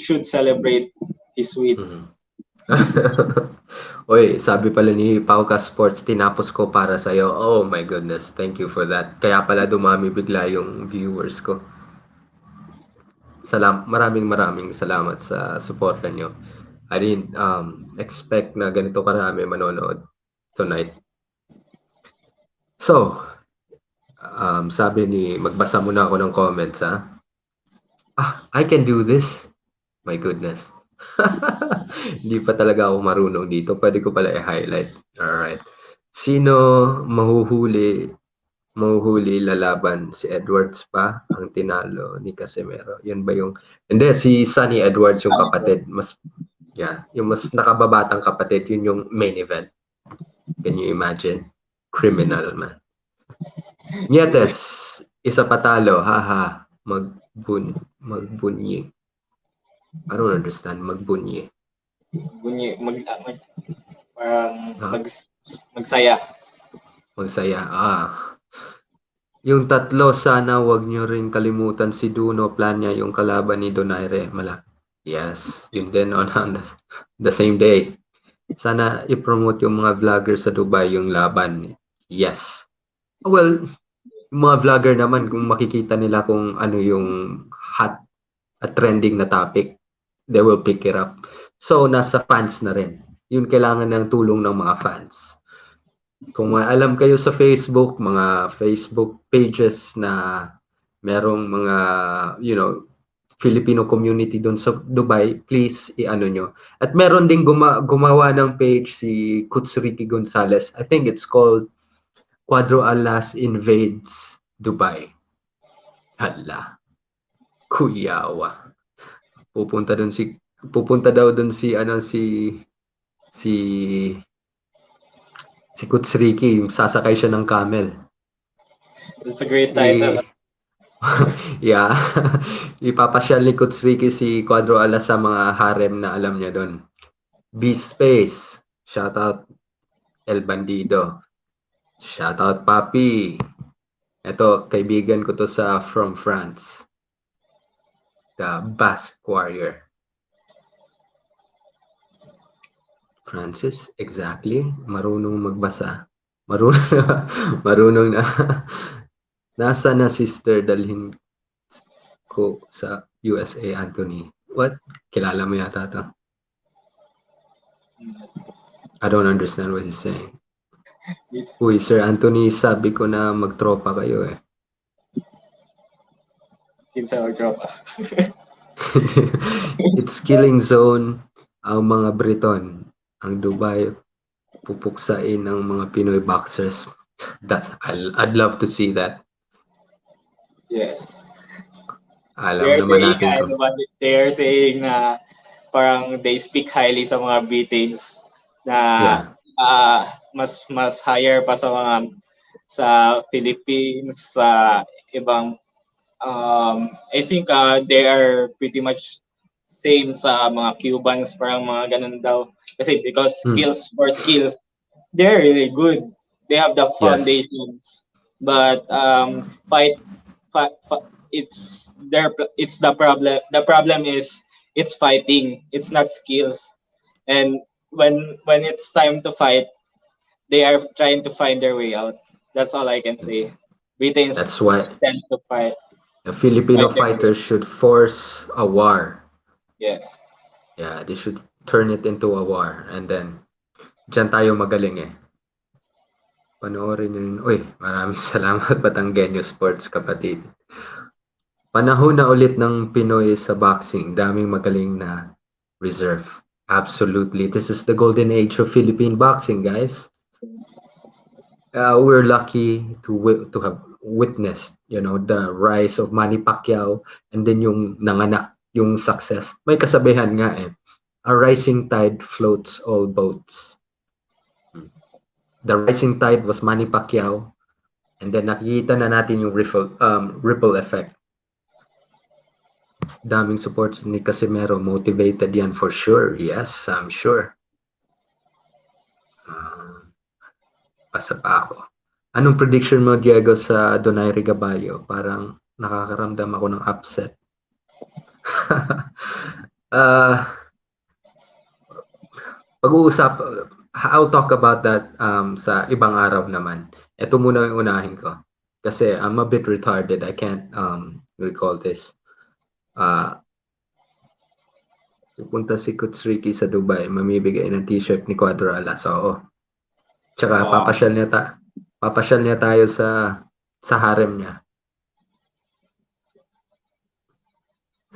Speaker 2: should celebrate his win.
Speaker 1: Mhm. Uy, sabi pala ni Pauka Sports, tinapos ko para sa'yo. Oh my goodness, thank you for that. Kaya pala dumami bigla yung viewers ko. Maraming maraming salamat sa suporta nyo. I didn't expect na ganito karami manonood tonight. So, sabi ni, magbasa muna ako ng comments ha. I can do this. My goodness. Hindi pa talaga ako marunong dito. Pwede ko pala i-highlight. Alright. Sino mahuhuli lalaban? Si Edwards pa ang tinalo ni Casimero. Yun ba yung... Hindi, si Sunny Edwards yung kapatid. Yung mas nakababatang kapatid, yun yung main event. Can you imagine? Criminal man. Nietes, isa patalo. Haha. Magbunyi. I don't understand. Magbunyi.
Speaker 2: Parang magsaya.
Speaker 1: Magsaya. Yung tatlo, sana wag nyo rin kalimutan si Duno. Plan niya yung kalaban ni Donaire. Yes, yun din on the same day. Sana i-promote yung mga vlogger sa Dubai yung laban. Yes. Well, yung mga vlogger naman, kung makikita nila kung ano yung hot at trending na topic, they will pick it up. So, nasa fans na rin. Yun kailangan ng tulong ng mga fans. Kung alam kayo sa Facebook, mga Facebook pages na merong mga, Filipino community doon sa Dubai, please i-ano nyo. At meron ding gumawa ng page si Kutsriki Gonzalez. I think it's called Cuadro Alas Invades Dubai. Hala. Kuyawa. Pupunta daw doon si Kutsriki, sasakay siya ng camel.
Speaker 2: That's a great title.
Speaker 1: Yeah. Ipapasyal ni Kutsriki si Cuadro Alas sa mga harem na alam niya doon. B-Space. Shoutout El Bandido. Shoutout Papi. Ito, kaibigan ko to from France. The Basque Warrior. Francis, exactly. Marunong magbasa. Marunong na. Nasa na sister, dalhin ko sa USA, Anthony. What? Kilala mo yata to? I don't understand what he's saying. Uy, Sir Anthony, sabi ko na magtropa kayo eh.
Speaker 2: Kinsa or tropa.
Speaker 1: It's killing zone ang mga Briton. Ang Dubai, pupuksain ng mga Pinoy boxers. I'd love to see that.
Speaker 2: Yes.
Speaker 1: Alam naman natin ko.
Speaker 2: They're saying na parang they speak highly sa mga Britons na mas higher pa sa mga sa Philippines, sa ibang I think they are pretty much same sa mga Cubans, parang mga ganun daw. Kasi because skills, they're really good. They have the foundations. But it's the problem. The problem is it's fighting. It's not skills. And when it's time to fight, they are trying to find their way out. That's all I can say. Britons
Speaker 1: That's why
Speaker 2: tend to fight.
Speaker 1: the Filipino fighters should force a war.
Speaker 2: Yes.
Speaker 1: Yeah, they should turn it into a war. And then, dyan tayo magaling eh. Panoorin nyo yun. Uy, maraming salamat Batanggenyo Sports, kapatid. Panahon na ulit ng Pinoy sa boxing. Daming magaling na reserve. Absolutely. This is the golden age of Philippine boxing, guys. We're lucky to have witnessed, the rise of Manny Pacquiao, and then yung nanganak, yung success. May kasabihan nga eh. A rising tide floats all boats. The rising tide was Manny Pacquiao, and then nakikita na natin yung ripple effect. Daming supports ni Casimero, motivated yan for sure. Yes, I'm sure. Pasa pa ako. Anong prediction mo, Diego, sa Donaire Gaballo? Parang nakakaramdam ako ng upset. Pag-uusap, I'll talk about that sa ibang araw naman. Ito muna yung unahin ko. Kasi I'm a bit retarded. I can't recall this. Pupunta si Coach Ricky sa Dubai, mamibigay ng t-shirt ni Cuadro Alas. Oo. Tsaka
Speaker 2: Wow.
Speaker 1: papasyal niya tayo sa harem niya.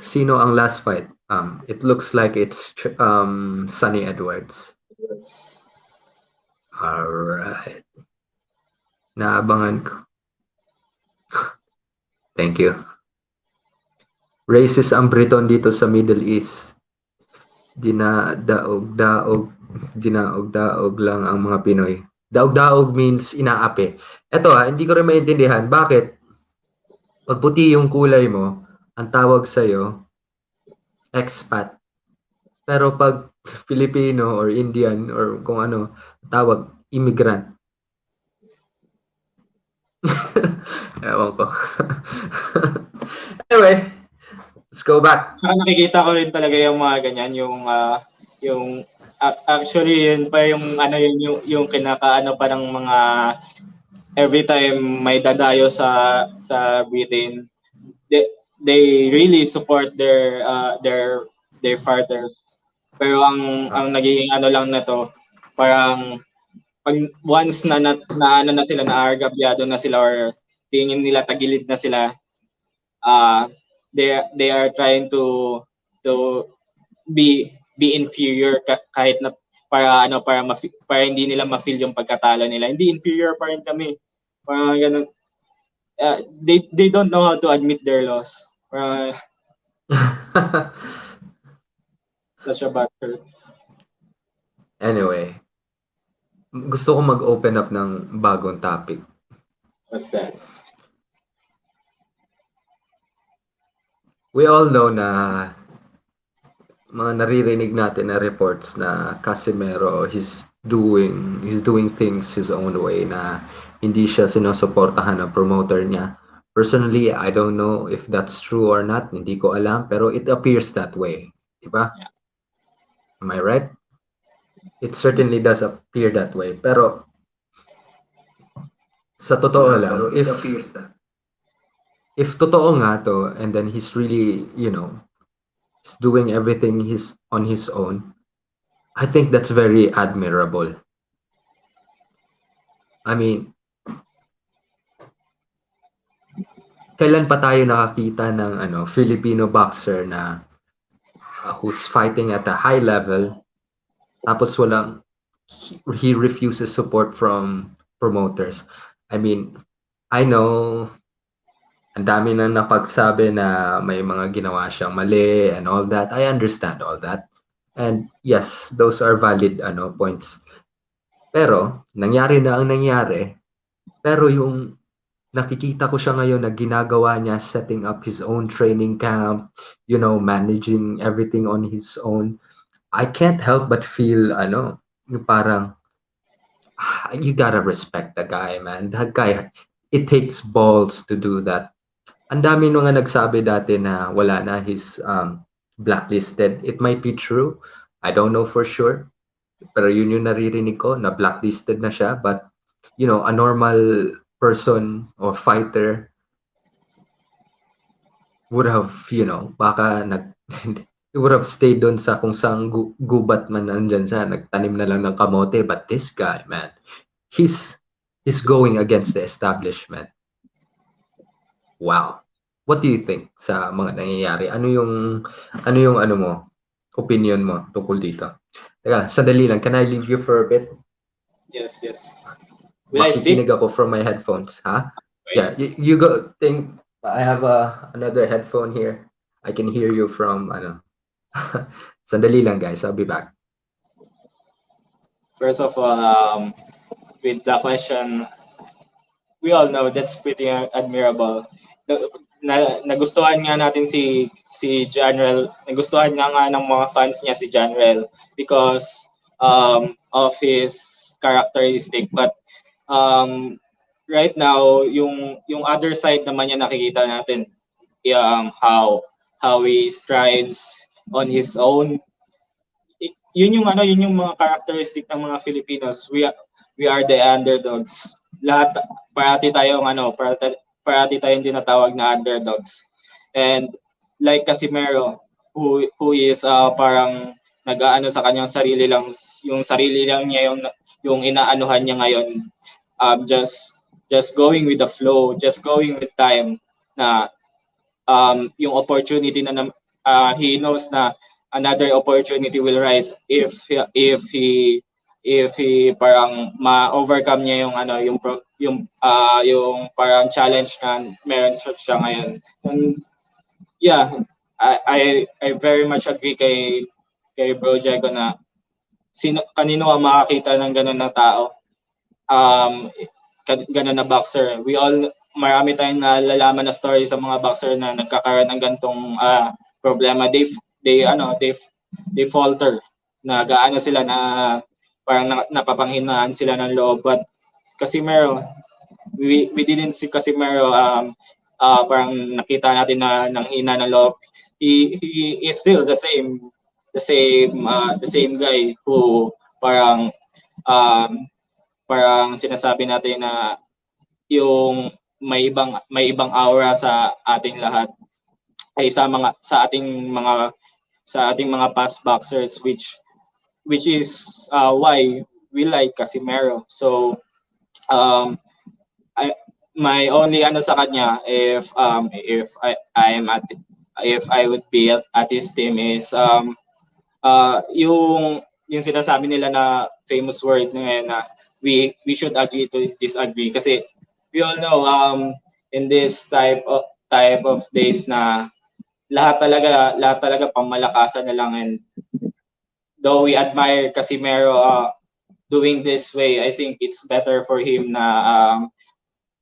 Speaker 1: Sino ang last fight? It looks like it's Sunny Edwards. Alright. Naabangan ko. Thank you. Racist ang Briton dito sa Middle East. Dinaog-daog lang ang mga Pinoy. Daog-daog means inaapi. Ito hindi ko rin maintindihan. Bakit? Pag puti yung kulay mo, ang tawag sa'yo, expat. Pero pag Filipino or Indian or kung ano, tawag, immigrant. Ewan ko. Anyway, let's go back.
Speaker 2: Nakikita ko rin talaga yung mga ganyan, yung actually yun pa yung ano yung kinakaano pa ng mga every time may dadayo sa Britain, they really support their father. Pero ang naging ano lang na to, parang pag once na ano na sila, naargabyado na sila or tingin nila tagilid na sila, they are trying to be inferior kahit na para hindi nila ma-feel yung pagkatalo nila. Hindi, inferior pa rin kami. Parang ganun. They don't know how to admit their loss. Such a bad hurt.
Speaker 1: Anyway, gusto ko mag-open up ng bagong topic.
Speaker 2: What's that?
Speaker 1: We all know na mga naririnig natin na reports na Casimero he's doing things his own way, na hindi siya sinusuportahan ng promoter niya. Personally, I don't know if that's true or not. Hindi ko alam, pero it appears that way. Diba? Am I right? It certainly does appear that way. Pero sa totoo lang, if totoo nga to, and then he's really, he's doing everything on his own, I think that's very admirable. I mean, kailan pa tayo nakakita ng Filipino boxer na who's fighting at a high level, tapos he refuses support from promoters. I mean, I know ang dami nang napagsabi na may mga ginawa siyang mali and all that. I understand all that. And yes, those are valid points. Pero nangyari na ang nangyari. Pero yung nakikita ko siya ngayon na ginagawa niya, setting up his own training camp, managing everything on his own. I can't help but feel yung parang you gotta respect the guy, man. That guy, it takes balls to do that. Ang dami nung nga nagsabi dati na wala na, he's blacklisted. It might be true. I don't know for sure. Pero yun yung naririnig ko na blacklisted na siya. But, a normal person or fighter would have, baka he would have stayed doon sa kung saan gubat man nandyan siya. Nagtanim na lang ng kamote. But this guy, man, he's going against the establishment. Wow. What do you think sa mga nangyayari? Ano yung opinion mo tungkol dito? Teka, sandali lang. Can I leave you for a bit?
Speaker 2: Yes. Will I speak?
Speaker 1: Makikinig ako from my headphones, ha? Yeah, you go. I have another headphone here. I can hear you from Sandali lang, guys. I'll be back.
Speaker 2: First of all, with the question, we all know that's pretty admirable. nagustuhan nga natin si Janrel, nagustuhan nga ng mga fans niya si Janrel because of his characteristic. But right now, yung other side naman niya nakikita natin, how he strives on his own. Yun yung mga characteristic ng mga Filipinos. We are the underdogs. Lahat parati tayong parati tayong tinatawag na underdogs. And like Casimero, who is parang nag-aano sa kanyang sarili lang, yung sarili lang niya yung inaanuhan niya ngayon, just going with the flow, just going with time, na yung opportunity na he knows na another opportunity will rise if he parang ma-overcome niya yung parang challenge na meron siya ngayon. And yeah, I very much agree kay Bro Jego na kanino ang makakita ng ganun na tao, ganun na boxer. Marami tayong nalalaman na story sa mga boxer na nagkakaroon ng gantong problema. They falter, nagaano sila na parang napapanghinaan sila ng loob. But Casimero, we didn't see Casimero parang nakita natin na nang hina ng loob. He is still the same guy who parang sinasabi natin na yung may ibang aura sa ating lahat ay sa ating mga past boxers, which is why we like Casimero. So my only sa kanya, if I would be at his team, is yung sinasabi nila na famous word na we should agree to disagree, kasi we all know in this type of days na lahat talaga pamalakasan na lang. And though we admire Casimero doing this way, I think it's better for him na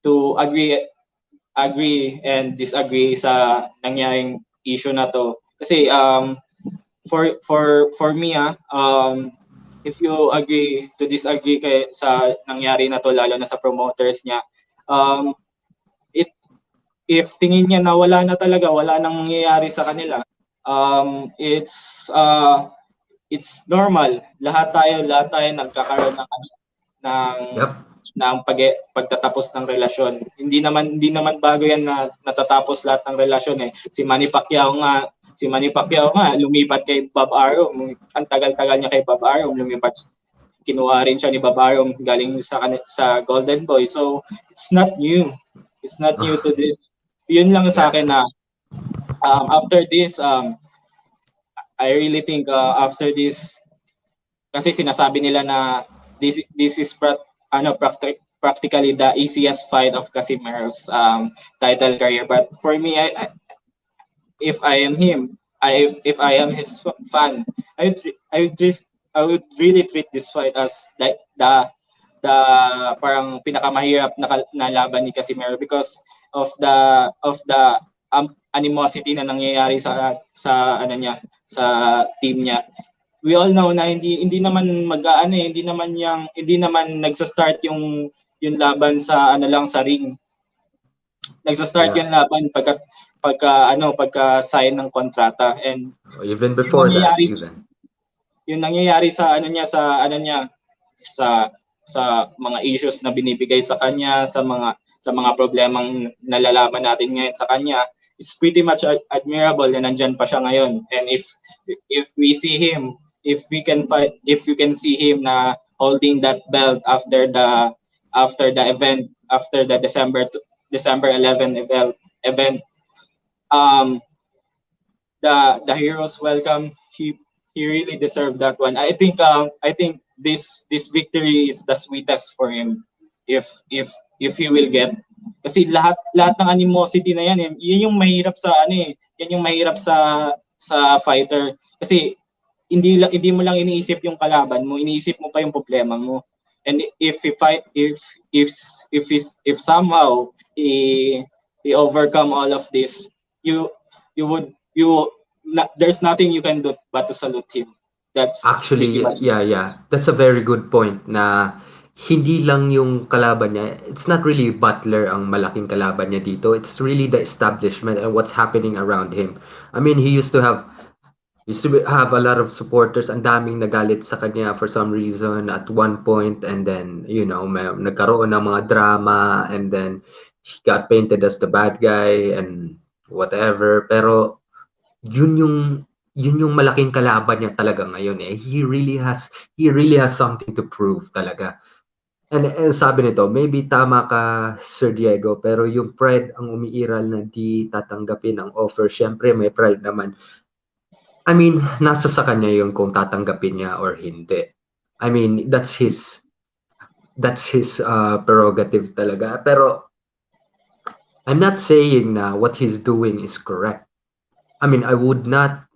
Speaker 2: to agree and disagree sa nangyaring issue na to. Kasi for me, if you agree to disagree sa nangyari na to, lalo na sa promoters niya, if tingin niya na wala nang nangyayari sa kanila, it's normal. Lahat tayo nagkakaroon ng pagtatapos ng relasyon. Hindi naman bago yan na natatapos lahat ng relasyon eh. Si Manny Pacquiao nga lumipat kay Bob Arum. Ang tagal-tagal niya kay Bob Arum, lumipat, kinuha rin siya ni Bob Arum galing sa Golden Boy. So it's not new. It's not new to this. Yun lang sa akin na after this, I really think after this, kasi sinasabi nila na this is practically the easiest fight of Casimero's title career. But for me, if I am him, if I am his fan, I would really treat this fight as like the parang pinakamahirap na laban ni Casimero, because of the animosity na nangyayari sa team niya. We all know na hindi naman hindi naman nagsa-start yung laban sa sa ring. Nagsa-start yung laban pagka sign ng kontrata, and
Speaker 1: even before that,
Speaker 2: yung nangyayari sa sa mga issues na binibigay sa kanya, sa mga problemang nalalaman natin ngayon sa kanya, is pretty much admirable na nandyan pa siya ngayon. And if we see him, if we can see him na holding that belt after the event, after the December 11 event, the heroes welcome, he really deserved that one. I think this victory is the sweetest for him, if he will get, kasi lahat ng animosity na yan, yun yung mahirap sa yan yung mahirap sa fighter, kasi hindi mo lang iniisip yung kalaban mo, iniisip mo pa yung problema mo. And if somehow he overcome all of this, you you would you there's nothing you can do but to salute him. That's pretty
Speaker 1: Actually,
Speaker 2: much it.
Speaker 1: yeah, yeah. That's a very good point na hindi lang yung kalaban niya. It's not really Butler ang malaking kalaban niya dito. It's really the establishment and what's happening around him. I mean, he used to have a lot of supporters. Ang daming nagalit sa kanya for some reason at one point, and then, nagkaroon ng mga drama, and then he got painted as the bad guy and whatever. Pero yun yung yun yung malaking kalaban niya talaga ngayon eh. He really has something to prove talaga. And sabi nito, maybe tama ka Sir Diego, pero yung pride ang umiiral na di tatanggapin ang offer. Syempre may pride naman. I mean, nasa sa kanya yung kung tatanggapin niya or hindi. I mean, that's his prerogative talaga. Pero I'm not saying na what he's doing is correct. I mean, I would not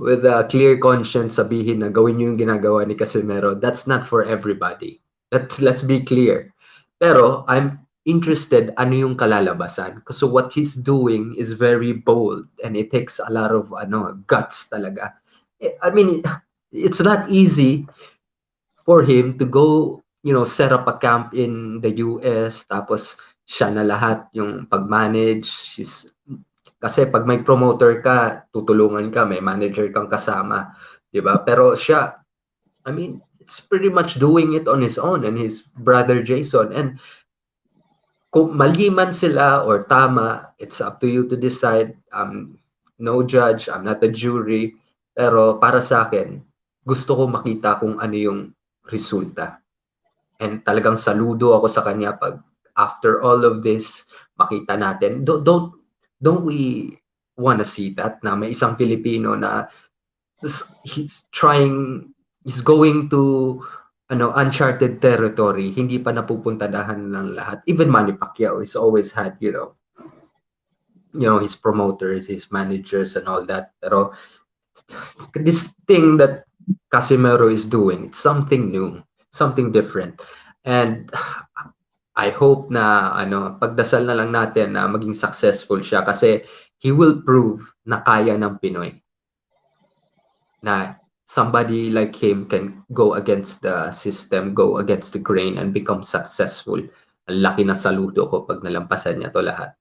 Speaker 1: with a clear conscience sabihin na gawin niyo yung ginagawa ni Casimero. That's not for everybody. Let's be clear. Pero I'm interested ano yung kalalabasan. Kasi what he's doing is very bold and it takes a lot of guts talaga. I mean, it's not easy for him to go, set up a camp in the US, tapos siya na lahat yung pag-manage. Kasi pag may promoter ka, tutulungan ka, may manager kang kasama, 'di ba? Pero siya, I mean, it's pretty much doing it on his own and his brother Jason. And kung mali man sila or tama, it's up to you to decide. No judge, I'm not a jury. Pero para sa akin, gusto ko makita kung ano yung resulta. And talagang saludo ako sa kanya pag after all of this, makita natin. Don't we want to see that na may isang Filipino na he's trying, he's going to uncharted territory, hindi pa napupuntadahan ng lahat. Even Manny Pacquiao has always had, his promoters, his managers and all that. Pero this thing that Casimero is doing, it's something new, something different. And I hope na pagdasal na lang natin na maging successful siya kasi he will prove na kaya ng Pinoy. Na somebody like him can go against the system, go against the grain and become successful. Ang laki na saludo ko pag nalampasan niya to lahat.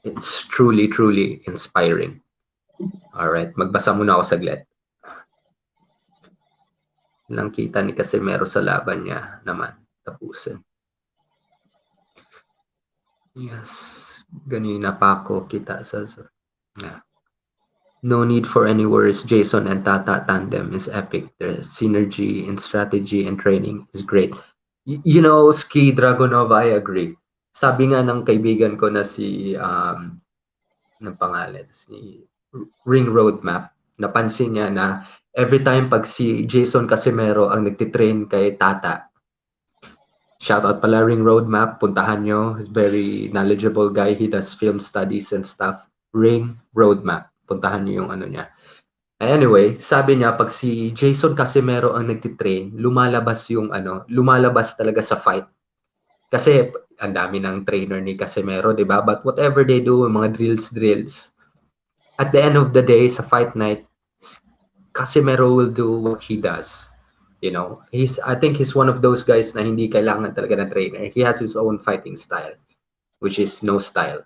Speaker 1: It's truly, truly inspiring. Alright, magbasa muna ako saglit. Lang kita ni Casimero sa laban niya naman. Tapusin. Yes, ganina pa ako kita sa... Yeah. No need for any worries. Jason and Tata tandem is epic. Their synergy in strategy and training is great. Ski Dragonova, I agree. Sabi nga ng kaibigan ko na si ng pangalan, si Ring Roadmap, napansin niya na every time pag si Jason Casimero ang nagtitrain kay Tata, shoutout pala Ring Roadmap, puntahan nyo. He's very knowledgeable guy. He does film studies and stuff. Ring Roadmap. Puntahan nyo yung ano niya. Anyway, sabi niya, pag si Jason Casimero ang nagtitrain, lumalabas talaga sa fight. Kasi ang dami ng trainer ni Casimero, di ba? But whatever they do, mga drills, at the end of the day, sa fight night, Casimero will do what he does. I think he's one of those guys na hindi kailangan talaga ng trainer. He has his own fighting style, which is no style.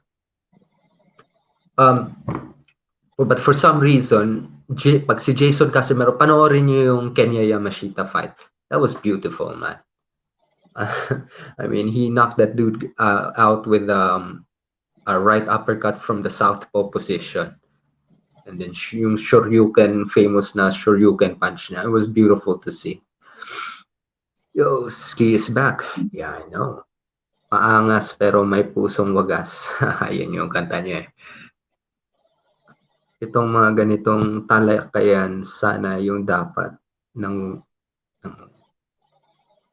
Speaker 1: But for some reason, pag si Jason Casimero, panoorin niyo yung Kenya Yamashita fight. That was beautiful, man. I mean, he knocked that dude out with a right uppercut from the southpaw position. And then yung Shoryuken, famous na Shoryuken punch niya. It was beautiful to see. Yo, Ski is back. Yeah, I know. Maangas pero may pusong wagas. Ayan yung kanta niya eh. Itong mga ganitong talakayan sana yung dapat ng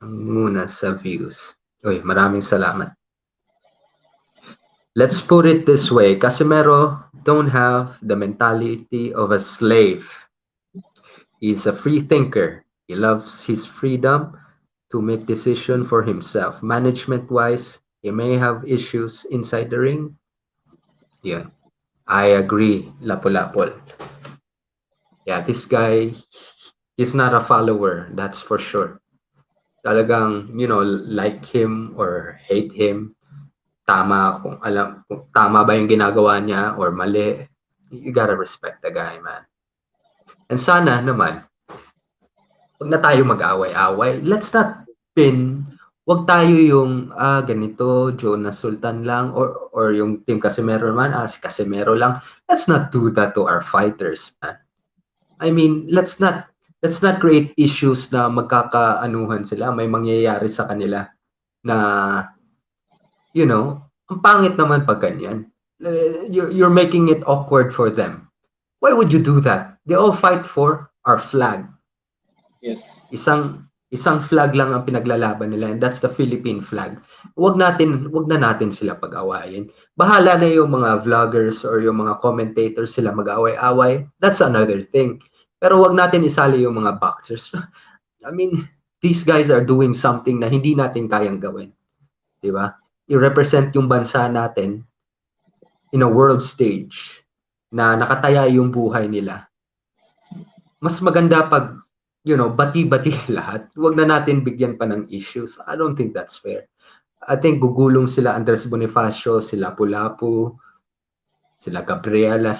Speaker 1: muna sa views. Uy, maraming salamat. Let's put it this way. Casimero don't have the mentality of a slave. He's a free thinker. He loves his freedom to make decision for himself. Management-wise, He may have issues inside the ring. Yeah, I agree, Lapu-Lapol. Yeah, this guy, he's not a follower, that's for sure. Talagang, like him or hate him, kung tama ba yung ginagawa niya or mali, you gotta respect the guy, man. And sana naman, wag na tayo mag-away-away. Let's not pin, wag tayo yung, ganito, Jonas Sultan lang, or yung Team Casimero naman, si Casimero lang. Let's not do that to our fighters, man. I mean, let's not create issues na magkakaanuhan sila, may mangyayari sa kanila na, ang pangit naman pag ganyan. You're making it awkward for them. Why would you do that? They all fight for our flag.
Speaker 2: Yes.
Speaker 1: Isang flag lang ang pinaglalaban nila, and that's the Philippine flag. Wag na natin sila pag-awayin. Bahala na yung mga vloggers or yung mga commentators sila mag-away-away. That's another thing. Pero wag natin isali yung mga boxers. I mean, these guys are doing something na hindi natin kayang gawin. 'Di ba? I-represent yung bansa natin in a world stage na nakataya yung buhay nila. Mas maganda pag, bati-bati lahat. Huwag na natin bigyan pa ng issues. I don't think that's fair. I think gugulong sila Andres Bonifacio, sila Lapu-Lapu, sila Gabriela,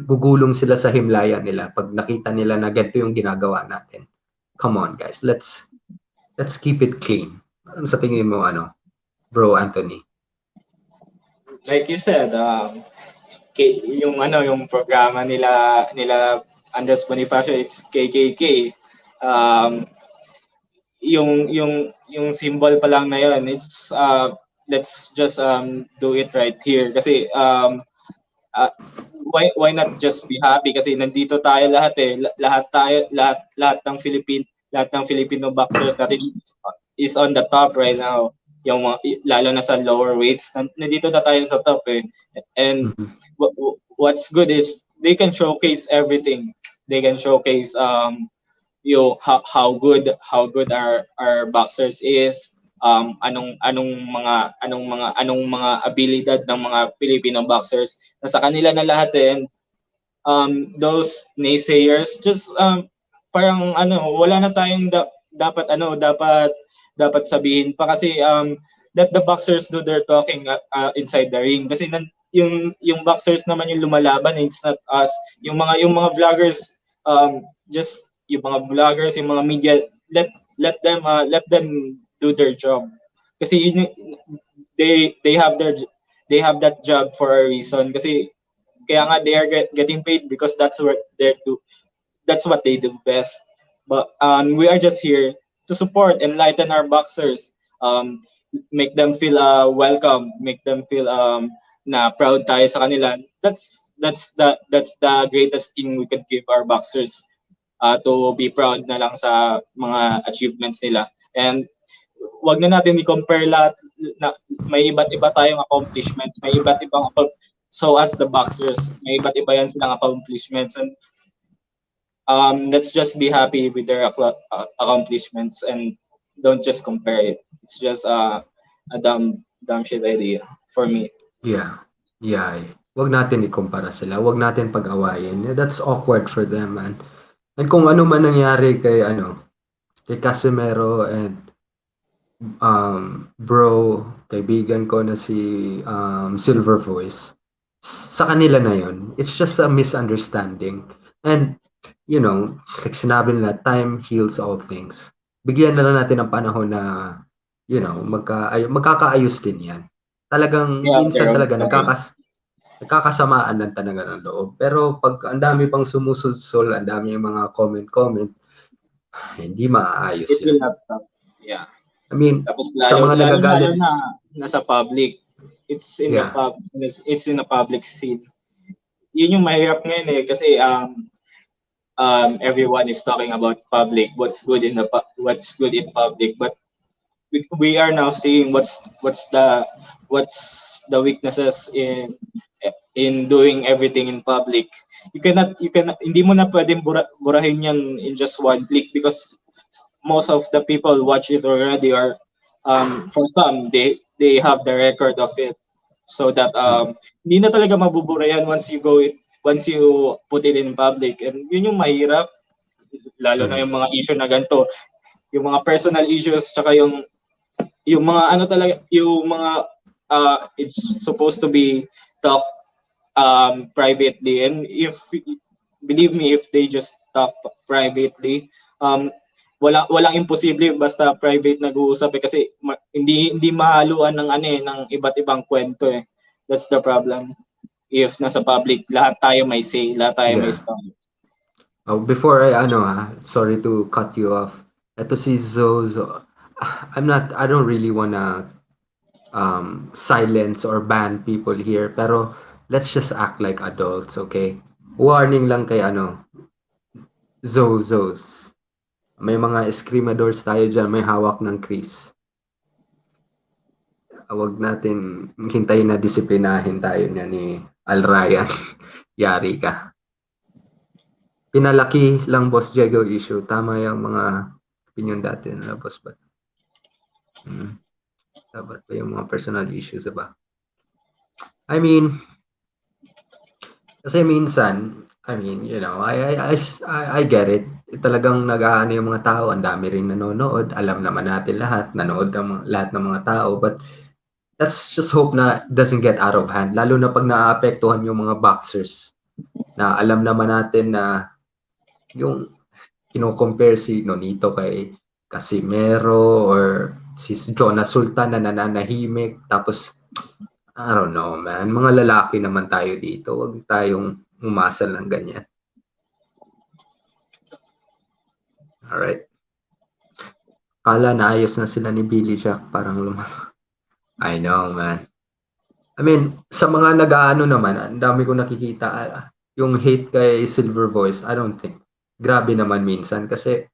Speaker 1: gugulong sila sa himlaya nila pag nakita nila na ganito yung ginagawa natin. Come on, guys. Let's keep it clean. Ano sa tingin mo, Bro Anthony?
Speaker 2: Like you said, yung programa nila Andres Bonifacio, it's KKK. Yung symbol pa lang na yun, it's let's just do it right here kasi why not just be happy kasi nandito tayo lahat lahat ng Filipino boxers natin is on the top right now, yung lalo na sa lower weights nandito na tayo sa top and what's good is they can showcase everything. They can showcase how good our boxers is, anong mga abilidad ng mga Filipino boxers na sa kanila na lahat and those naysayers just parang wala na tayong dapat sabihin pa kasi let the boxers do their talking inside the ring kasi yung boxers naman yung lumalaban, it's not us. Yung mga vloggers, just yung mga vloggers, yung mga media, let them do their job kasi they have that job for a reason kasi kaya nga they are getting paid because that's what they do best. But we are just here to support, enlighten our boxers, make them feel welcome, make them feel na proud tayo sa kanila. That's the greatest thing we could give our boxers, to be proud na lang sa mga achievements nila. And wag na natin i-compare lahat na may iba't iba tayong accomplishment, may iba't ibang so as the boxers, may iba't iba yan silang accomplishments and let's just be happy with their accomplishments and don't just compare it. It's just a dumb shit idea for me.
Speaker 1: Yeah. Yeah. Wag natin ikumpara sila. Wag natin pag-awayin. That's awkward for them, man. And kung ano man nangyari kay Casimero and bro, kaibigan ko na si Silver Voice, sa kanila na yun. It's just a misunderstanding. And, like sinabi nila, time heals all things. Bigyan na lang natin ng panahon na, magkakaayos din yan. Talagang, minsan talaga, nagkakasamaan ng talaga ng loob. Pero pag ang dami pang sumusulsol, ang dami yung mga comment, hindi maaayos
Speaker 2: It will
Speaker 1: yan.
Speaker 2: not stop. Yeah.
Speaker 1: I mean,
Speaker 2: tapos
Speaker 1: sa mga nagagalit
Speaker 2: na nasa public, it's in
Speaker 1: Yeah.
Speaker 2: it's in a public scene. Yun yung mahirap ngayon kasi everyone is talking about public, what's good in public, but we are now seeing what's the weaknesses in doing everything in public. You cannot hindi mo na pwedeng burahin yan in just one click because most of the people watch it already or for some they have the record of it, so that
Speaker 1: Mm.
Speaker 2: hindi na talaga mabubura yan once you put it in public. And yun yung mahirap, lalo na
Speaker 1: Mm.
Speaker 2: yung mga issue na ganito, yung mga personal issues, tsaka yung mga ano talaga, yung mga it's supposed to be talk privately. And if, believe me, if they just talk privately, walang imposible basta private nag-uusap eh, kasi hindi mahaluan ng ano eh, ng iba't ibang kwento eh. That's the problem. If nasa public, lahat tayo may say, lahat tayo may
Speaker 1: Yeah.
Speaker 2: story.
Speaker 1: Oh, before I ano sorry to cut you off. Ito si Zozo. I don't really wanna silence or ban people here, pero let's just act like adults, okay? Warning lang kay ano, Zozos. May mga escrimadors tayo dyan, may hawak ng Chris. Huwag natin hintayin na disiplinahin tayo niya ni Al Ryan. Yari ka. Pinalaki lang Boss Diego issue. Tama yung mga opinion dati na Boss ba? Dapat ba yung mga personal issues, ba? I mean, kasi minsan, I mean, you know, I get it. Talagang nag-aano yung mga tao, ang dami ring nanonood, alam naman natin lahat, nanood ang lahat ng mga tao, but let's just hope na it doesn't get out of hand, lalo na pag naaapektuhan yung mga boxers, na alam naman natin na yung kino-compare si Nonito kay Casimero or si Jonas Sultan na nananahimik, tapos I don't know, man. Mga lalaki naman tayo dito. Huwag tayong umasal ng ganyan. Alright. Kala naayos na sila ni Billy Jack. Parang I know, man. I mean, sa mga nag-aano naman, ang dami ko nakikita, yung hate kay Silver Voice, I don't think. Grabe naman minsan. Kasi,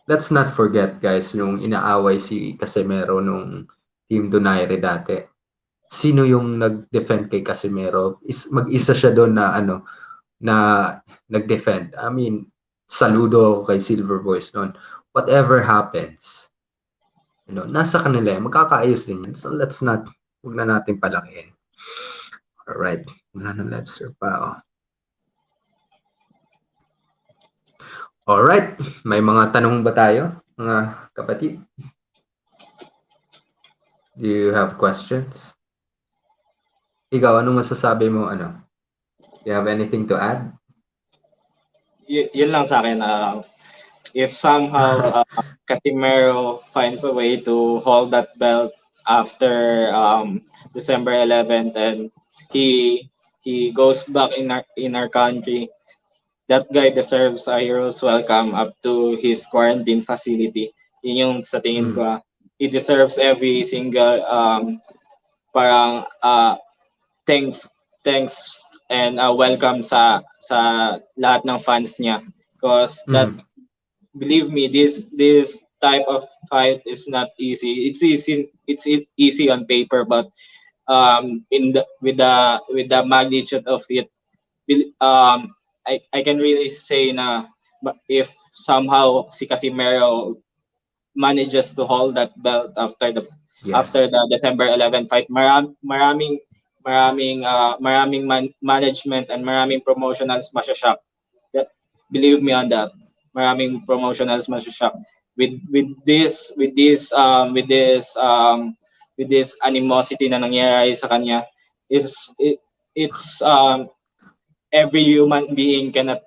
Speaker 1: let's not forget, guys, yung inaaway si Casimero nung Team Donaire dati. Sino yung nag-defend kay Casimero? Mag-isa siya doon na ano, na nag-defend. I mean, saludo kay Silver Voice noon. Whatever happens, you know, nasa kanila yan. Magkakaayos din yan. So huwag na natin palakihin. Alright. Wala na live sir pa. Oh. Alright. May mga tanong ba tayo, mga kapatid? Do you have questions? Ikaw, anong masasabi mo? Ano? Do you have anything to add?
Speaker 2: Yun lang sa akin. If somehow Casimero finds a way to hold that belt after December 11th, and he goes back in our country, that guy deserves a hero's welcome up to his quarantine facility. Yun yung sa tingin ko. He deserves every single parang thanks and welcome sa lahat ng fans niya, because that, believe me, this type of fight is not easy. It's easy on paper, but with the magnitude of it, I can really say na if somehow si Casimero manages to hold that belt after the December 11 fight, maraming management and maraming promotionals masashock. That, believe me on that. Maraming promotionals masashock with this animosity na nangyayari sa kanya. It's every human being cannot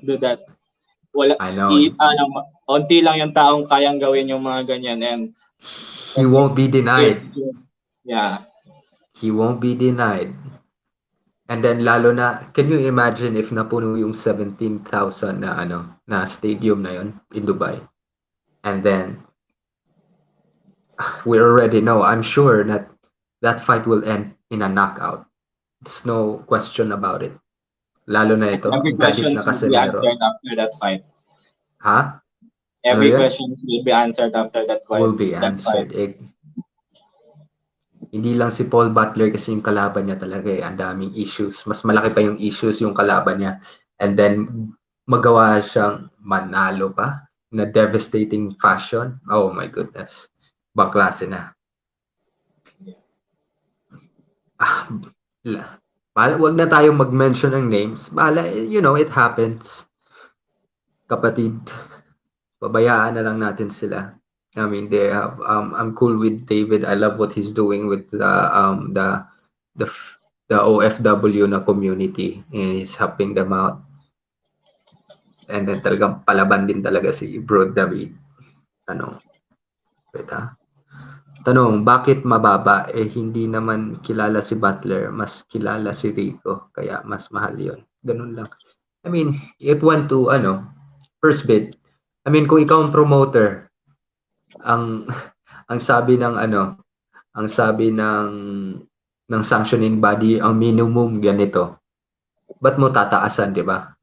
Speaker 2: do that.
Speaker 1: I know.
Speaker 2: Onti lang yung taong kayang gawin yung mga ganyan, and
Speaker 1: he won't be denied.
Speaker 2: Yeah.
Speaker 1: He won't be denied. And then lalo na, can you imagine if napuno yung 17,000 na na stadium na yon in Dubai? And then we already know, I'm sure that fight will end in a knockout. There's no question about it. Lalo na ito,
Speaker 2: every
Speaker 1: galit
Speaker 2: question
Speaker 1: na
Speaker 2: will be
Speaker 1: Casimero.
Speaker 2: answered after that fight.
Speaker 1: Ha?
Speaker 2: Every question will be answered after that fight.
Speaker 1: Will be answered. Hindi lang si Paul Butler kasi yung kalaban niya talaga ang daming issues. Mas malaki pa yung issues yung kalaban niya. And then, magawa siyang manalo pa na devastating fashion. Oh my goodness. Baklase na. Ah, wag na tayong mag-mention ng names. Bahala, it happens, kapatid. Pabayaan na lang natin sila. I mean, I'm cool with David. I love what he's doing with the the OFW na community, and he's helping them out. And then talagang palaban din talaga si Bro David. Tanong, wait ha. Tanong, bakit mababa? Eh hindi naman kilala si Butler, mas kilala si Rico, kaya mas mahal yon. Ganun lang. I mean, it went to, first bid. I mean, kung ikaw ang promoter, ang ang sabi ng ang sabi ng sanctioning body, ang minimum ganito. Ba't mo tataasan, di ba?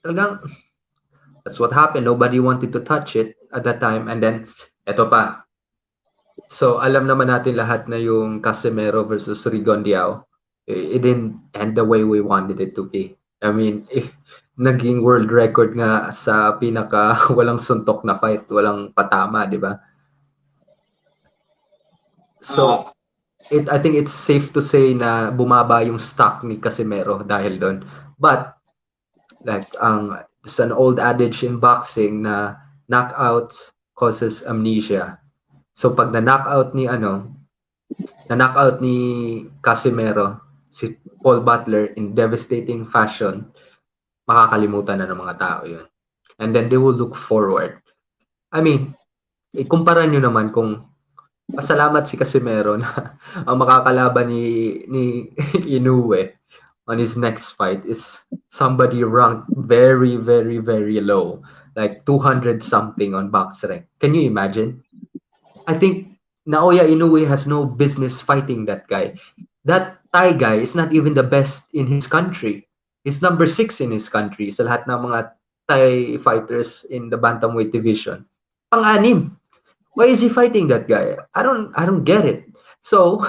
Speaker 1: Talagang, that's what happened. Nobody wanted to touch it at that time. And then, eto pa. So, alam naman natin lahat na yung Casimero versus Rigondeaux, it didn't end the way we wanted it to be. I mean, naging world record nga sa pinaka walang suntok na fight, walang patama, di ba?
Speaker 2: Uh,
Speaker 1: So, I think it's safe to say na bumaba yung stock ni Casimero dahil doon. But, like, there's an old adage in boxing na knockouts causes amnesia. So, pag na-knockout ni Casimero si Paul Butler in devastating fashion, makakalimutan na ng mga tao yun. And then they will look forward. I mean, ikumpara nyo naman kung pasalamat si Casimero na ang makakalaban ni Inoue on his next fight is somebody ranked very, very, very low. Like 200 something on BoxRec. Can you imagine? I think Naoya Inoue has no business fighting that guy. That Thai guy is not even the best in his country. He's number 6 in his country sa lahat ng mga Thai fighters in the bantamweight division. Pang-anim. Why is he fighting that guy? I don't get it. So,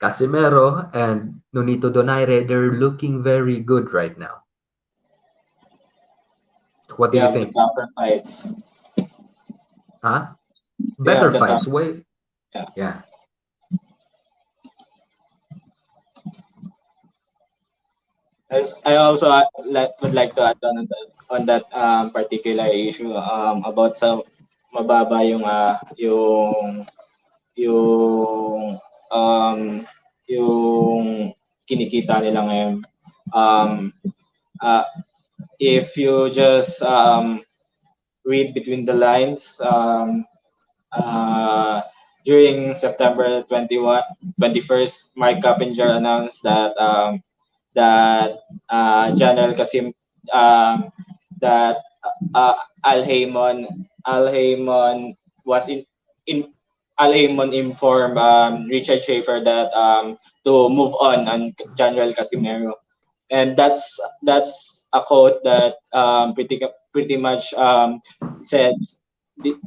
Speaker 1: Casimero and Nonito Donaire, they're looking very good right now. What do
Speaker 2: they
Speaker 1: you
Speaker 2: have the
Speaker 1: think?
Speaker 2: proper fights.
Speaker 1: Huh?
Speaker 2: They
Speaker 1: Better
Speaker 2: have the top.
Speaker 1: fights. Way,
Speaker 2: Yeah.
Speaker 1: yeah.
Speaker 2: I also would like to add on that particular issue about sa mababa yung um, yung kinikita nila ngayon. Um, uh, if you just read between the lines, uh, during September 21st, Mark Coppinger announced that General Kasim that uh, Al Haymon Al Haymon was in Al Haymon informed Richard Schaefer that to move on General Casimero, and that's a quote that pretty much said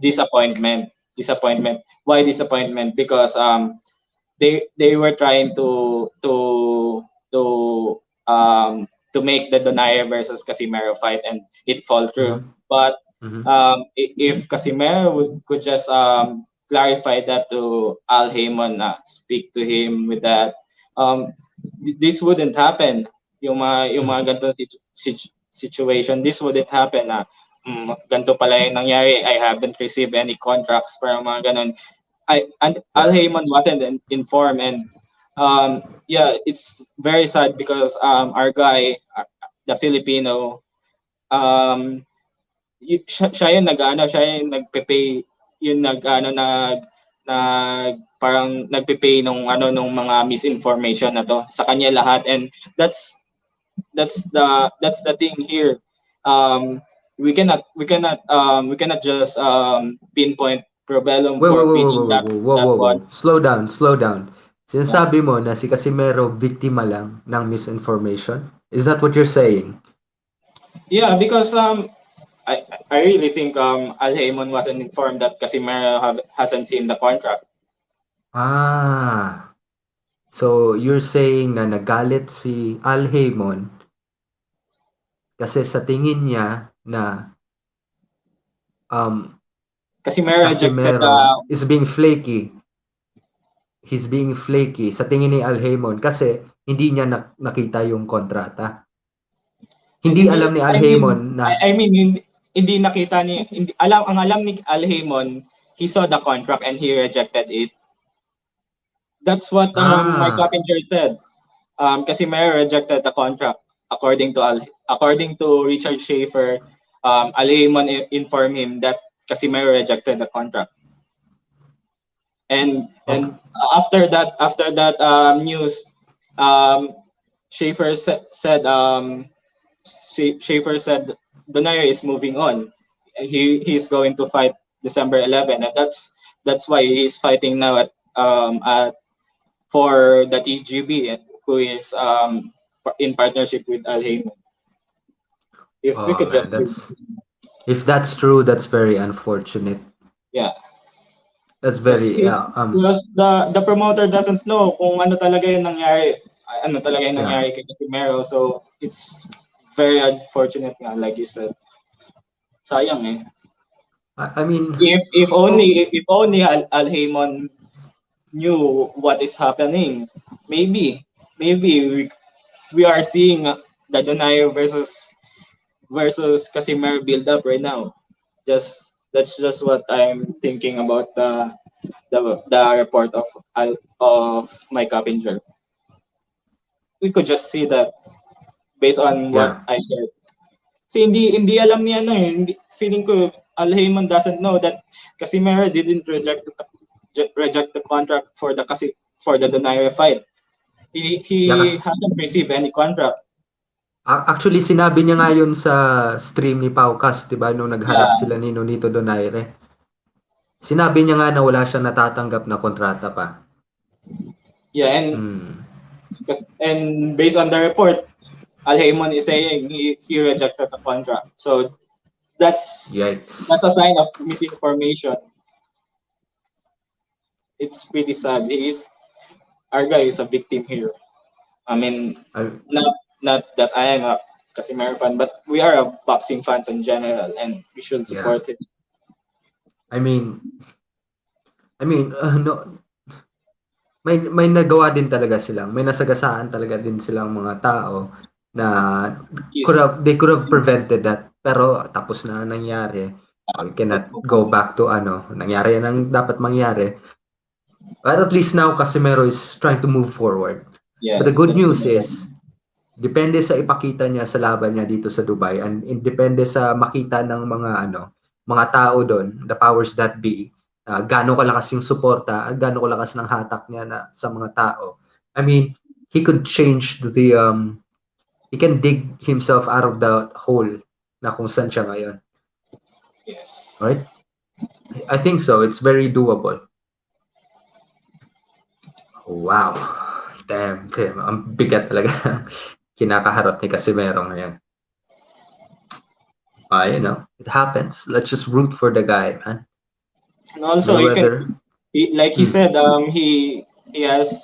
Speaker 2: disappointment. Why disappointment? Because they were trying to make the Donaire versus Casimero fight, and it fall through.
Speaker 1: Mm-hmm.
Speaker 2: But
Speaker 1: Mm-hmm.
Speaker 2: if Casimero could just clarify that to Al Haymon, speak to him with that, this wouldn't happen. Yung mga ganito situation, this wouldn't happen. Ganito pala yung nangyari. I haven't received any contracts para mga ganon. Al
Speaker 1: Yeah.
Speaker 2: Heyman wasn't informed, and yeah, it's very sad because our guy, the Filipino, siya yung siya yung nagpe-pay, yung parang nagpe-pay nung mga misinformation na to sa kanya lahat, and that's the thing here. We cannot just pinpoint Probellum
Speaker 1: Whoa,
Speaker 2: for
Speaker 1: whoa, whoa, whoa,
Speaker 2: beating
Speaker 1: whoa,
Speaker 2: that
Speaker 1: whoa, whoa,
Speaker 2: that
Speaker 1: whoa,
Speaker 2: one.
Speaker 1: whoa. Slow down, slow down.
Speaker 2: Yeah.
Speaker 1: Sinasabi mo na si Casimero biktima lang ng misinformation? Is that what you're saying?
Speaker 2: Yeah, because I really think Al Haymon wasn't informed that Casimero hasn't seen the contract.
Speaker 1: Ah, so you're saying na nagalit si Al Haymon kasi sa tingin niya na um,
Speaker 2: Casimero rejected
Speaker 1: Casimero is being flaky. he's being flaky sa tingin ni Al Haymon kasi hindi niya nakita yung kontrata.
Speaker 2: And
Speaker 1: Hindi
Speaker 2: hindi,
Speaker 1: alam ni Al
Speaker 2: I mean,
Speaker 1: Haymon na
Speaker 2: I mean, hindi nakita ni, hindi, ang alam ni Al Haymon, he saw the contract and he rejected it. That's what my
Speaker 1: ah
Speaker 2: Coppinger said. Casimero rejected the contract according to Richard Schaefer. Al Haymon informed him that Casimero rejected the contract.
Speaker 1: okay.
Speaker 2: And after that news, um, Schaefer said Schaefer said Donaire is moving on. He's going to fight December 11, and that's why he's fighting now at for the TGB, who is in partnership with Al Haymon. If we
Speaker 1: Oh
Speaker 2: could just
Speaker 1: man, if that's true, that's very unfortunate.
Speaker 2: yeah,
Speaker 1: That's
Speaker 2: because
Speaker 1: very
Speaker 2: the promoter doesn't know kung ano talaga yung nangyari, ano talaga yung
Speaker 1: yeah.
Speaker 2: nangyari kay Casimero, so it's very unfortunate nga, like you said. Sayang eh.
Speaker 1: I mean,
Speaker 2: If only Al Haymon knew what is happening, maybe we are seeing the Donayo versus Casimero build up right now. That's just what I'm thinking about the report of Mike Coppinger. We could just see that based on what
Speaker 1: yeah.
Speaker 2: I heard. Kasi hindi alam niya ano eh. Feeling ko Al Haymon doesn't know that Casimero didn't reject the contract for the Donaire fight.
Speaker 1: Yeah,
Speaker 2: He hasn't received any contract.
Speaker 1: actually sinabi niya nga yun sa stream ni Paukas, 'di ba, nung nagharap
Speaker 2: Yeah,
Speaker 1: sila ni Nonito Donaire. Sinabi niya nga na wala siyang natatanggap na kontrata pa.
Speaker 2: yeah,
Speaker 1: Hmm.
Speaker 2: and based on the report, Al Haymon is saying he rejected the contract. So that's
Speaker 1: Yikes.
Speaker 2: that's a sign of misinformation. It's pretty sad. Our guy is a victim here. I mean,
Speaker 1: I,
Speaker 2: not that I am a Casimero fan, but we are a boxing fans in general, and we should
Speaker 1: yeah.
Speaker 2: support him.
Speaker 1: I mean, no, may nagawa din talaga silang, may nasagasaan talaga din silang mga tao na
Speaker 2: Yes.
Speaker 1: they could have prevented that. Pero tapos na nangyari. We cannot go back to nangyari yan ang dapat mangyari. But at least now Casimero is trying to move forward. But the
Speaker 2: Yes,
Speaker 1: good
Speaker 2: that's
Speaker 1: news
Speaker 2: good.
Speaker 1: is, depende sa ipakita niya sa laban niya dito sa Dubai and depende sa makita ng mga tao doon, the powers that be, gaano kalakas yung suporta, gaano kalakas ng hatak niya sa mga tao. I mean, he could change he can dig himself out of the hole na kung saan siya ngayon.
Speaker 2: Yes.
Speaker 1: Right? I think so. It's very doable. Wow. Damn. Ang bigat talaga kinakaharap ni Casimero ngayon. It happens. Let's just root for the guy, man.
Speaker 2: And also,
Speaker 1: Mayweather.
Speaker 2: like he
Speaker 1: Hmm.
Speaker 2: said, he has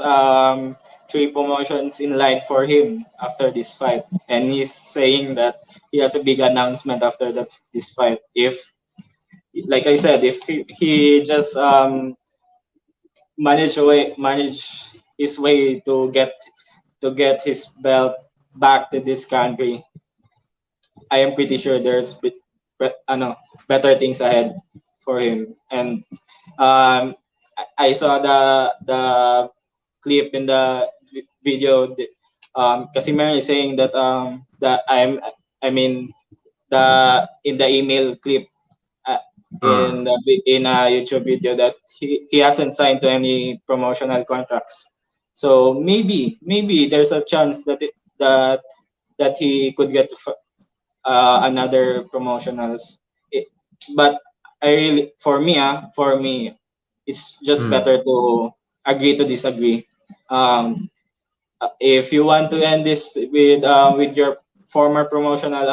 Speaker 2: three promotions in line for him after this fight, and he's saying that he has a big announcement after this fight. If, like I said, if he just manage his way to get his belt back to this country, I am pretty sure there's better things ahead for him. And I saw the clip in the video. Casimero is saying that I mean the in the email clip in a YouTube video that he hasn't signed to any promotional contracts. So maybe there's a chance that he could get another promotionals. But for me, it's just
Speaker 1: Hmm.
Speaker 2: better to agree to disagree. If you want to end this with your former promotional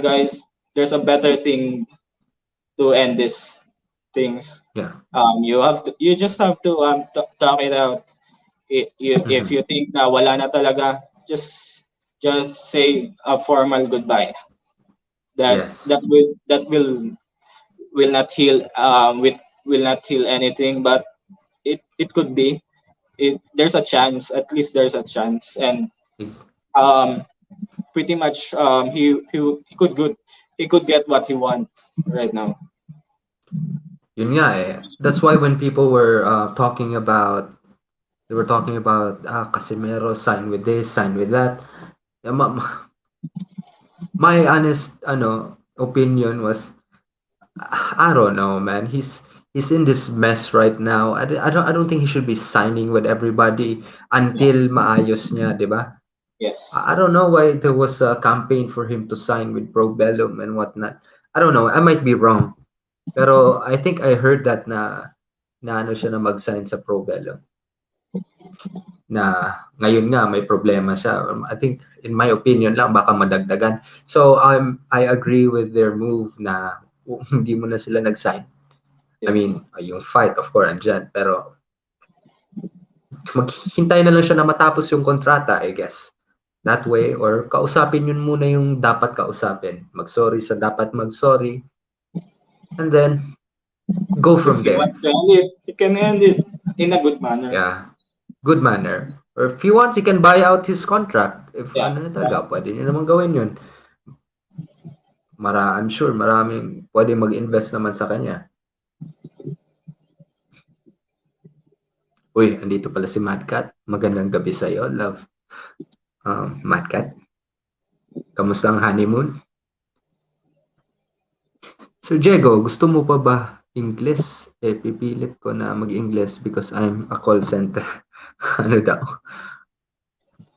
Speaker 2: guys, there's a better thing to end these things.
Speaker 1: Yeah.
Speaker 2: You just have to talk it out. If
Speaker 1: Mhm.
Speaker 2: you think na wala na talaga, just say a formal goodbye. That
Speaker 1: Yes.
Speaker 2: that will that will not heal with will not heal anything, but it could be. There's a chance, at least there's a chance, and
Speaker 1: Ex-
Speaker 2: um pretty much he could get what he wants right now.
Speaker 1: Yun nga eh. That's why when people were talking about, they were talking about Casimero sign with this, sign with that. Yeah, my honest opinion was I don't know, man. He's in this mess right now. I don't think he should be signing with everybody
Speaker 2: Yeah.
Speaker 1: until maayos niya, 'di ba?
Speaker 2: Yes.
Speaker 1: I don't know why there was a campaign for him to sign with Probellum and whatnot. I don't know. I might be wrong. Pero I think I heard that na ano siya na mag-sign sa Probellum. Na ngayon nga may problema siya. I think in my opinion lang baka madagdagan. So I agree with their move na hindi mo na sila nag-sign. I
Speaker 2: Yes.
Speaker 1: mean, yung fight of course andyan, pero maghihintay na lang siya na matapos yung kontrata, I guess. That way, or kausapin yun muna yung dapat kausapin. Mag-sorry sa dapat mag-sorry, and then go
Speaker 2: If
Speaker 1: from
Speaker 2: he
Speaker 1: there.
Speaker 2: wants to end it, he can end it in a good manner.
Speaker 1: Yeah, good manner. Or if he wants, he can buy out his contract. If
Speaker 2: Yeah.
Speaker 1: ano na talaga, pwede niya naman gawin yun. I'm sure maraming pwede mag-invest naman sa kanya. Uy, andito pala si Madcat. Magandang gabi sa'yo, love. Madcat, kamusta ang honeymoon? So Diego, gusto mo pa ba English? Pipilit ko na mag-English because I'm a call center. Ano daw?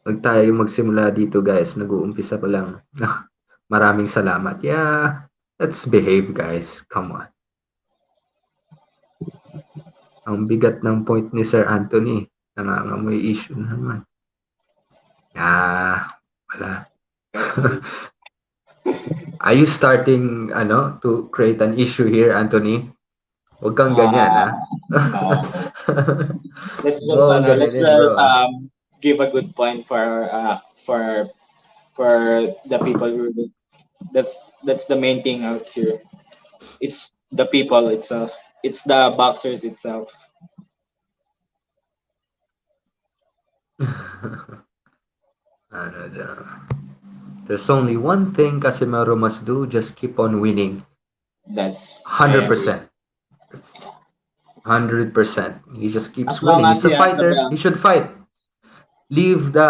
Speaker 1: Huwag tayo magsimula dito guys. Nag-uumpisa pa lang. Maraming salamat. Yeah, let's behave guys. Come on. Ang bigat ng point ni Sir Anthony. Nangangamoy issue naman. Wala. Are you starting to create an issue here, Anthony? Huwag kang ganyan, ha?
Speaker 2: No. Let's just
Speaker 1: Go on
Speaker 2: let's
Speaker 1: ganinin,
Speaker 2: just
Speaker 1: bro.
Speaker 2: give a good point for the people who that's the main thing out here. It's the people itself. It's the boxers itself.
Speaker 1: Ano daw? There's only one thing Casimero must do, just keep on winning.
Speaker 2: That's every
Speaker 1: 100%. 100%. He just
Speaker 2: as
Speaker 1: keeps
Speaker 2: long
Speaker 1: winning.
Speaker 2: as
Speaker 1: He's
Speaker 2: he
Speaker 1: a
Speaker 2: has the
Speaker 1: fighter.
Speaker 2: belt.
Speaker 1: He should fight. Leave the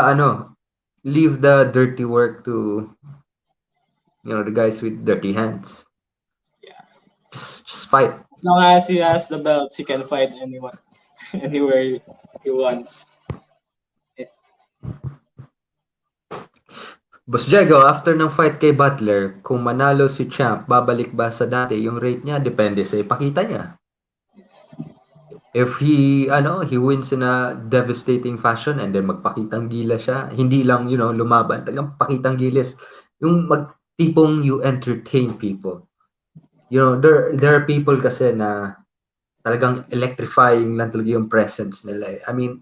Speaker 1: leave the dirty work to the guys with dirty hands.
Speaker 2: Yeah.
Speaker 1: Just fight.
Speaker 2: As long as he has the belts, he can fight anyone, anywhere he wants.
Speaker 1: Boss Diego, after ng fight kay Butler, kung manalo si Champ, babalik ba sa dati? Yung rate niya, depende sa ipakita niya. If he wins in a devastating fashion and then magpakitang gila siya, hindi lang, lumaban, talagang pakitang gilis. Yung magtipong you entertain people. There are people kasi na talagang electrifying lang talaga yung presence nila. I mean,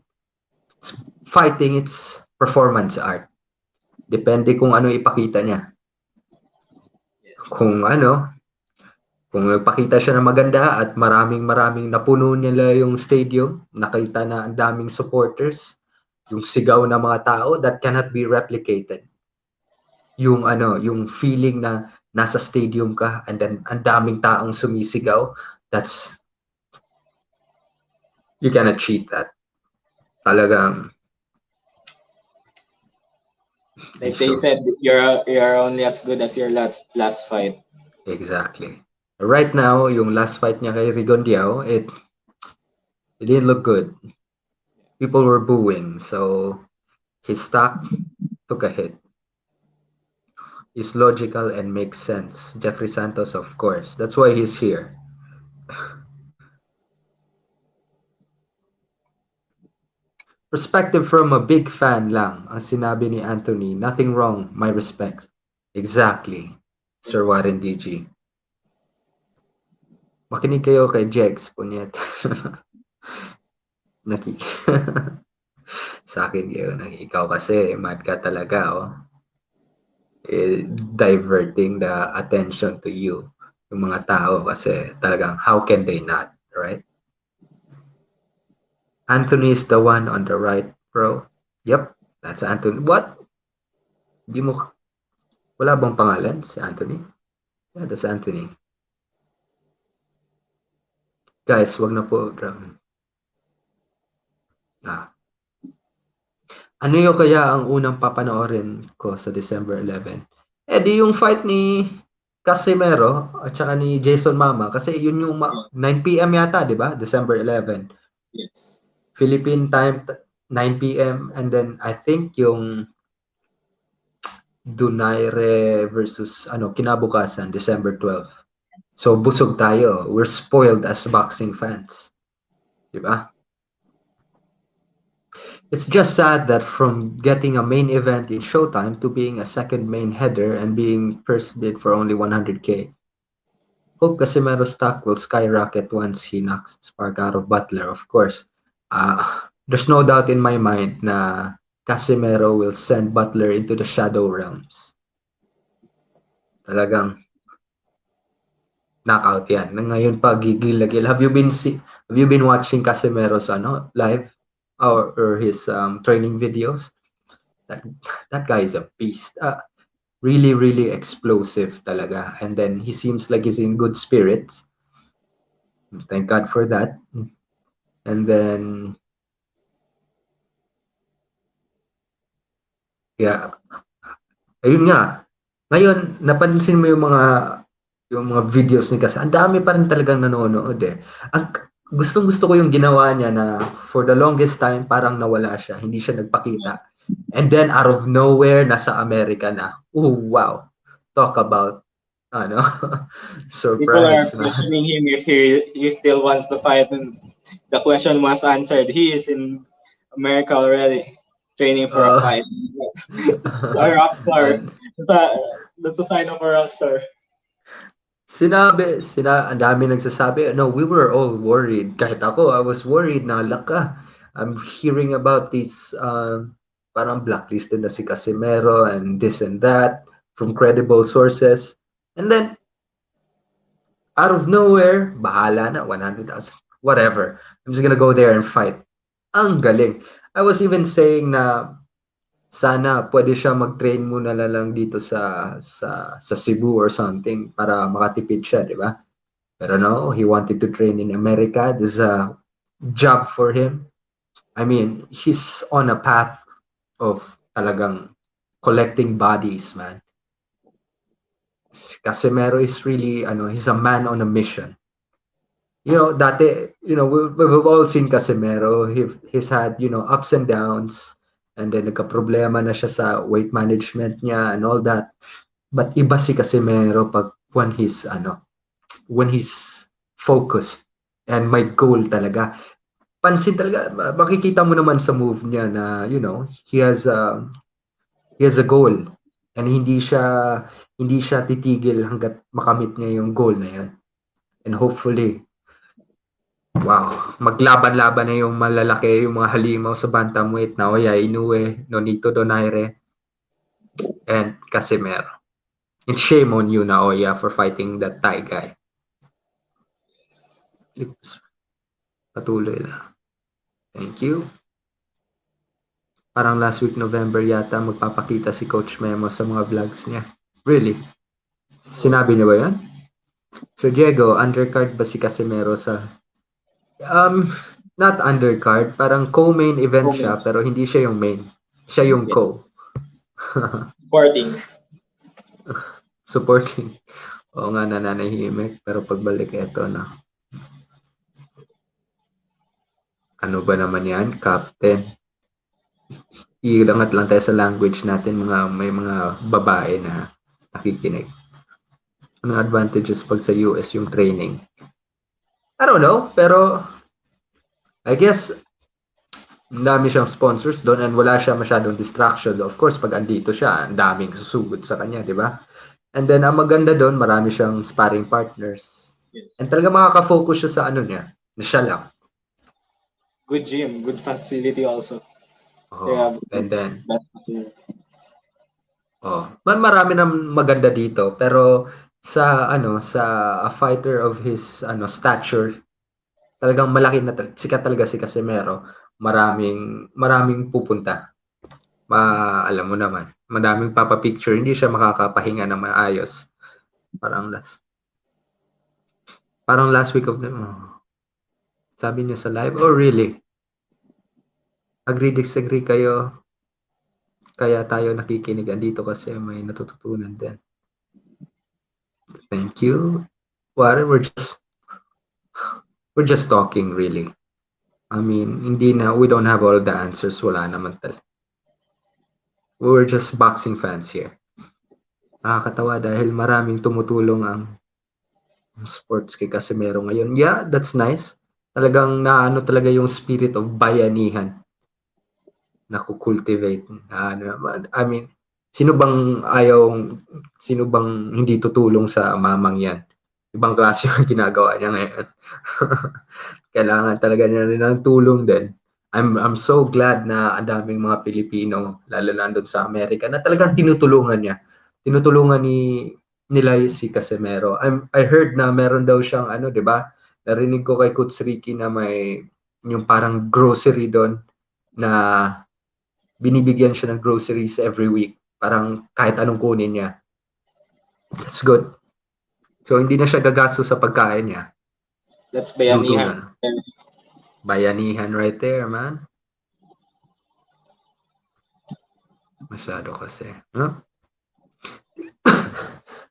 Speaker 1: fighting, it's performance art. Depende kung ano ipakita niya. Kung nagpakita siya ng maganda at maraming napuno nila yung stadium, nakita na ang daming supporters, yung sigaw ng mga tao, that cannot be replicated. Yung feeling na nasa stadium ka and then ang daming taong sumisigaw, you cannot cheat that. Talagang
Speaker 2: Like they said, you're only as good as your last fight.
Speaker 1: Exactly. Right now, yung last fight niya kay Rigondeaux, it didn't look good. People were booing, so his stock took a hit. It's logical and makes sense. Jeffrey Santos, of course. That's why he's here. Perspective from a big fan lang, ang sinabi ni Anthony. Nothing wrong, my respects. Exactly, Sir Warren DG. Makinig kayo kay Jegs, punyet. Sa akin yun, ikaw kasi, mad ka talaga, oh. Diverting the attention to you. Yung mga tao kasi talagang, how can they not, right? Anthony is the one on the right, bro. Yep, that's Anthony. What? Di mo, wala bang pangalan si Anthony? Yeah, that's Anthony. Guys, wag na po. Ah. Ano yung kaya ang unang papanoorin ko sa December 11? Eh di yung fight ni Casimero at saka ni Jason Mama kasi yun yung
Speaker 2: Yeah.
Speaker 1: 9 p.m. yata, di ba? December 11.
Speaker 2: Yes.
Speaker 1: Philippine time 9 p.m. and then I think yung Donaire versus kinabukasan December 12. So busog tayo. We're spoiled as boxing fans. Di ba? It's just sad that from getting a main event in Showtime to being a second main header and being first bid for only 100K. Hope Casimero's stock will skyrocket once he knocks the spark out of Butler, of course. There's no doubt in my mind na Casimero will send Butler into the shadow realms. Talagang knockout yan. Ngayon pa gigil. Have you been watching Casimero's live or his training videos? That that guy is a beast. Really, really explosive talaga. And then he seems like he's in good spirits. Thank God for that. And then, yeah, ayun nga. Ngayon, napansin mo yung mga videos ni kasi ang dami pa rin talagang nanonood eh. Ang gustong-gusto ko yung ginawa niya na for the longest time parang nawala siya, hindi siya nagpakita. And then out of nowhere nasa Amerika na. Oh, wow. Talk about ano,
Speaker 2: People are
Speaker 1: surprise na.
Speaker 2: questioning him if he still wants to fight, and the question was answered. He is in America already, training for a
Speaker 1: Uh,
Speaker 2: fight. A rock star.
Speaker 1: and
Speaker 2: That's a sign of a rock star.
Speaker 1: ang dami nagsasabi, no, we were all worried. Kahit ako, I was worried na laka. I'm hearing about these parang blacklisted na si Casimero and this and that from credible sources. And then, out of nowhere, bahala na, 100,000, whatever. I'm just gonna go there and fight. Ang galing. I was even saying na sana pwede siya mag-train muna na lang dito sa Cebu or something para makatipid siya, di ba? Pero no, he wanted to train in America. This is a job for him. I mean, he's on a path of talagang collecting bodies, man. Casimero is really, he's a man on a mission. Dati, we've all seen Casimero. He's had, ups and downs. And then nagka-problema na siya sa weight management niya and all that. But iba si Casimero pag when he's focused and may goal talaga. Pansin talaga, makikita mo naman sa move niya na, he has a goal and hindi siya titigil hangga't makamit niya yung goal na yan. And hopefully, wow, maglaban-laban na yung malalaki, yung mga halimaw sa bantamweight na Oya Inoue, Nonito Donaire, and Casimero. And shame on you, Naoya, for fighting that Thai guy. Patuloy lang. Thank you. Parang last week November yata magpapakita si Coach Memo sa mga vlogs niya. Really? Sinabi niya ba yan? Sir Diego, undercard ba si Casimero sa... Not undercard. Parang co-main event siya, pero hindi siya yung main. Siya yung co.
Speaker 2: Supporting.
Speaker 1: Supporting. Oo nga, nananahimik. Pero pagbalik eto na. Ano ba naman yan? Captain. Ilangat lang tayo sa language natin, may mga babae na nakikinig. Anong advantages pag sa US yung training? I don't know, pero I guess ang dami siyang sponsors doon and wala siya masyadong distractions. Of course, pag andito siya, ang daming susugod sa kanya, di ba? And then, ang maganda doon, marami siyang sparring partners. And talaga makaka-focus siya sa niya, na siya lang.
Speaker 2: Good gym, good facility also.
Speaker 1: And then, marami na maganda dito, pero sa a fighter of his stature, Talagang malaki na sikat talaga si Casimero. Maraming pupunta. Alam mo naman, madaming papa-picture, hindi siya makakapahinga ng maayos. Parang last parang last week of the sabi niya sa live, oh really? Agree disagree kayo, kaya tayo nakikinig dito kasi may natututunan din. Thank you. Well, we're just talking really. I mean, hindi na, we don't have all the answers, wala naman talaga. We're just boxing fans here. Nakakatawa dahil maraming tumutulong ang sports kay Casimero ngayon. Yeah, that's nice. Talagang naano talaga yung spirit of bayanihan na cultivate. I mean, sino bang hindi tutulong sa mamang yan? Ibang klase yung ginagawa niya ngayon. Kailangan talaga niya rin ng tulong din. I'm so glad na ang daming mga Pilipino, lalo na doon sa Amerika, na talagang tinutulungan niya. Tinutulungan nila si Casimero. I heard na meron daw siyang ano, 'di ba? Narinig ko kay Coach Ricky na may yung parang grocery doon na binibigyan siya ng groceries every week. Parang kahit anong kunin niya. That's good. So hindi na siya gagastos sa pagkain niya.
Speaker 2: That's
Speaker 1: Luto
Speaker 2: bayanihan.
Speaker 1: na. Bayanihan right there, man. Masyado kasi. Huh?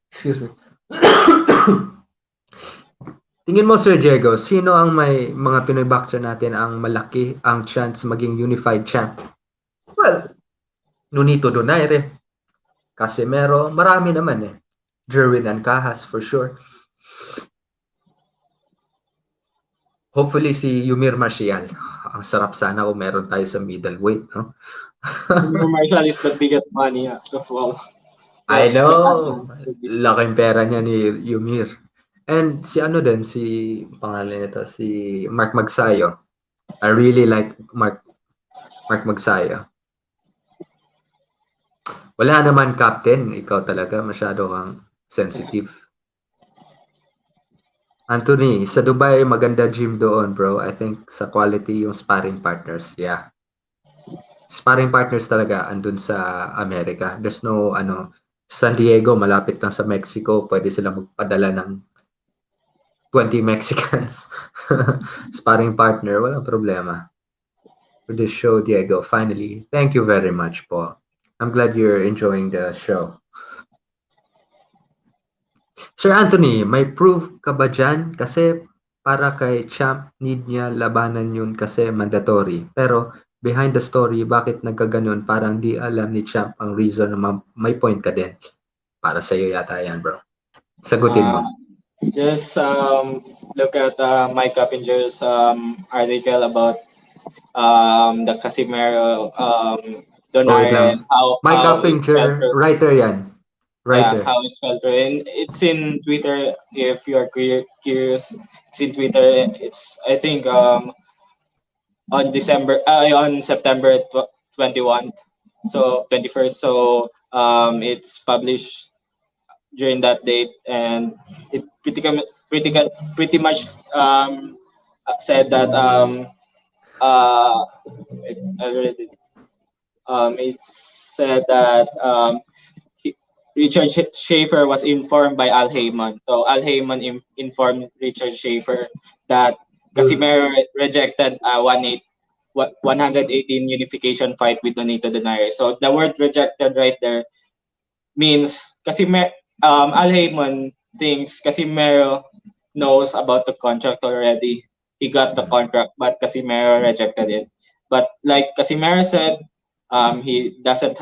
Speaker 1: Excuse me. Tingin mo, Sir Diego, sino ang may mga Pinoy boxer natin ang malaki ang chance maging unified champ? Well, Nonito Donaire, Casimero, marami naman eh. Jerwin Ancahas for sure. Hopefully si Yumir Marcial. Ang sarap sana kung meron tayo sa middleweight, no?
Speaker 2: Marshall is the biggest money of all.
Speaker 1: I
Speaker 2: Yes,
Speaker 1: know. Laking pera niya ni Yumir. And si ano din, si pangalan nito, si Mark Magsayo. I really like Mark Magsayo. Wala naman, Captain. Ikaw talaga, masyado kang sensitive. Anthony, sa Dubai, maganda gym doon, bro. I think sa quality yung sparring partners. Yeah. Sparring partners talaga andun sa Amerika. There's no, San Diego, malapit lang sa Mexico. Pwede sila magpadala ng 20 Mexicans. Sparring partner, walang problema. For this show, Diego, finally, thank you very much po. I'm glad you're enjoying the show. Sir Anthony, may proof ka ba dyan? Kasi para kay Champ, need niya labanan yun kasi mandatory. Pero behind the story, bakit nagkaganon? Parang di alam ni Champ ang reason na may point ka din. Para sa'yo yata yan, bro. Sagutin mo.
Speaker 2: Just look at Mike Cappinger's article about the Casimero Donaire and
Speaker 1: Mike
Speaker 2: how it fell
Speaker 1: Uppinger,
Speaker 2: through.
Speaker 1: writer yan. Writer.
Speaker 2: How it fell through. And it's in Twitter if you are curious. It's in Twitter. It's I think on September 21, so 21st. So it's published during that date, and it pretty much said that uh, it said that Richard Schaefer was informed by Al Heyman. So Al Heyman informed Richard Schaefer that Casimero rejected 118 unification fight with Nonito Donaire. So the word rejected right there means Al Heyman thinks Casimero knows about the contract already. He got the contract, but Casimero rejected it. But like Casimero said, he doesn't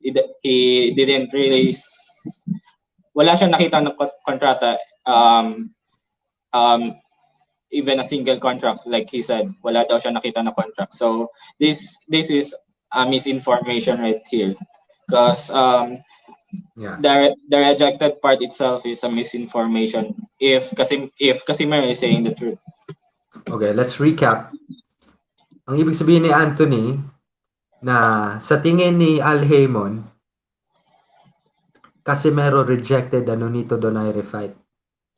Speaker 2: he didn't really wala siyang nakita ng kontrata, even a single contract, like he said, wala daw siya nakita na contract. So this is misinformation right here, because the rejected part itself is a misinformation if Casimero is saying the truth.
Speaker 1: Okay, let's recap. Ang ibig sabihin ni Anthony na sa tingin ni Al Heyman, Casimero rejected the Nonito Donaire fight.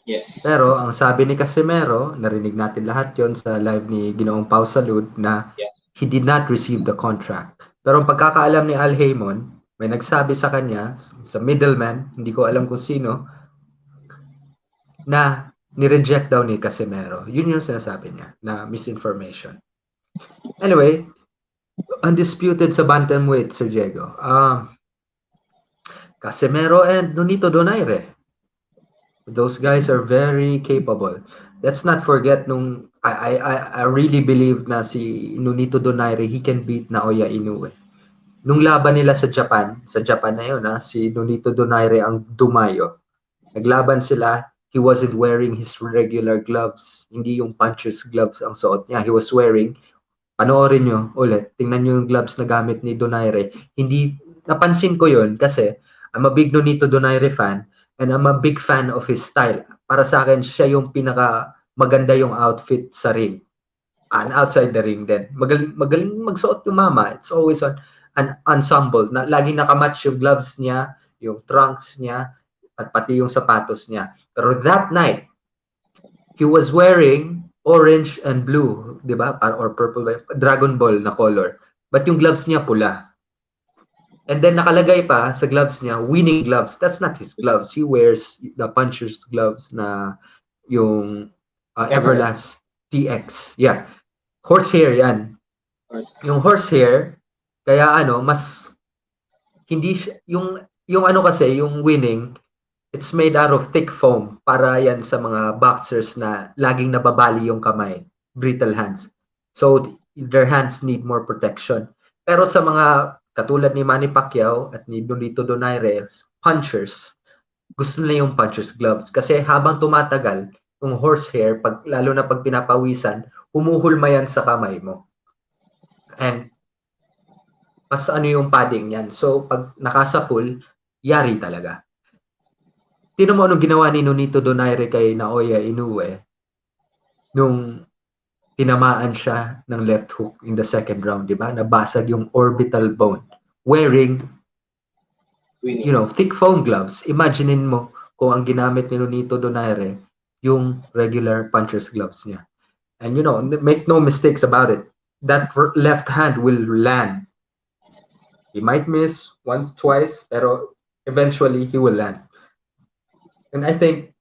Speaker 2: Yes.
Speaker 1: Pero ang sabi ni Casimero, narinig natin lahat yon sa live ni Ginoong Pau Salud na
Speaker 2: Yeah.
Speaker 1: he did not receive the contract. Pero ang pagkakaalam ni Al Haymon, may nagsabi sa kanya, sa middleman, hindi ko alam kung sino, na ni-reject daw ni Casimero. Yun yung sinasabi niya, na misinformation. Anyway, undisputed sa bantamweight, Sir Diego. Casimero and Nonito Donaire. Those guys are very capable. Let's not forget nung I really believe na si Nonito Donaire, he can beat Naoya Inoue. Nung laban nila sa Japan na yun, si Nonito Donaire ang dumayo. Naglaban sila, he wasn't wearing his regular gloves. Hindi yung puncher's gloves ang suot niya. He was wearing, panoorin nyo ulit, tingnan nyo yung gloves na gamit ni Donaire. Hindi, napansin ko yun kasi I'm a big Nonito Donaire fan and I'm a big fan of his style. Para sa akin, siya yung pinaka maganda yung outfit sa ring. And outside the ring din. Magaling magsuot yung mama. It's always on an ensemble. Na, laging nakamatch yung gloves niya, yung trunks niya, at pati yung sapatos niya. Pero that night, he was wearing orange and blue, di ba? Or purple, Dragon Ball na color. But yung gloves niya pula. And then nakalagay pa sa gloves niya, winning gloves. That's not his gloves. He wears the puncher's gloves na yung
Speaker 2: Everett.
Speaker 1: Everlast TX. Yeah. Horsehair yan.
Speaker 2: Course.
Speaker 1: Yung horsehair, kaya mas hindi yung ano kasi, yung winning, it's made out of thick foam para yan sa mga boxers na laging nababali yung kamay, brittle hands. So their hands need more protection. Pero sa mga katulad ni Manny Pacquiao at ni Nonito Donaire, punchers, gusto nila yung puncher's gloves kasi habang tumatagal, yung horsehair, lalo na pag pinapawisan, humuhulma yan sa kamay mo. And mas ano yung padding niyan. So pag nakasapul, yari talaga. Tingnan mo anong ginawa ni Nonito Donaire kay Naoya Inoue nung tinamaan siya ng left hook in the second round, di ba? Nabasag yung orbital bone wearing
Speaker 2: Winning.
Speaker 1: thick foam gloves. Imaginein mo kung ang ginamit ni Nonito Donaire yung regular puncher's gloves niya. And make no mistakes about it. That left hand will land. He might miss once, twice, pero eventually he will land. And I think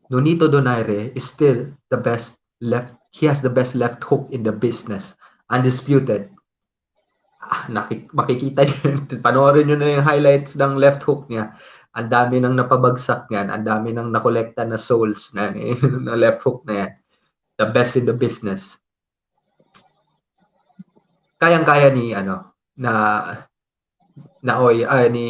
Speaker 1: Nonito Donaire is still the best left. He has the best left hook in the business. Undisputed. Makikita niyo, panoorin niyo na yung highlights ng left hook niya. Ang dami nang napabagsak niyan. Ang dami nang nakolekta na souls na left hook na yan. The best in the business. Kayang-kaya ni ni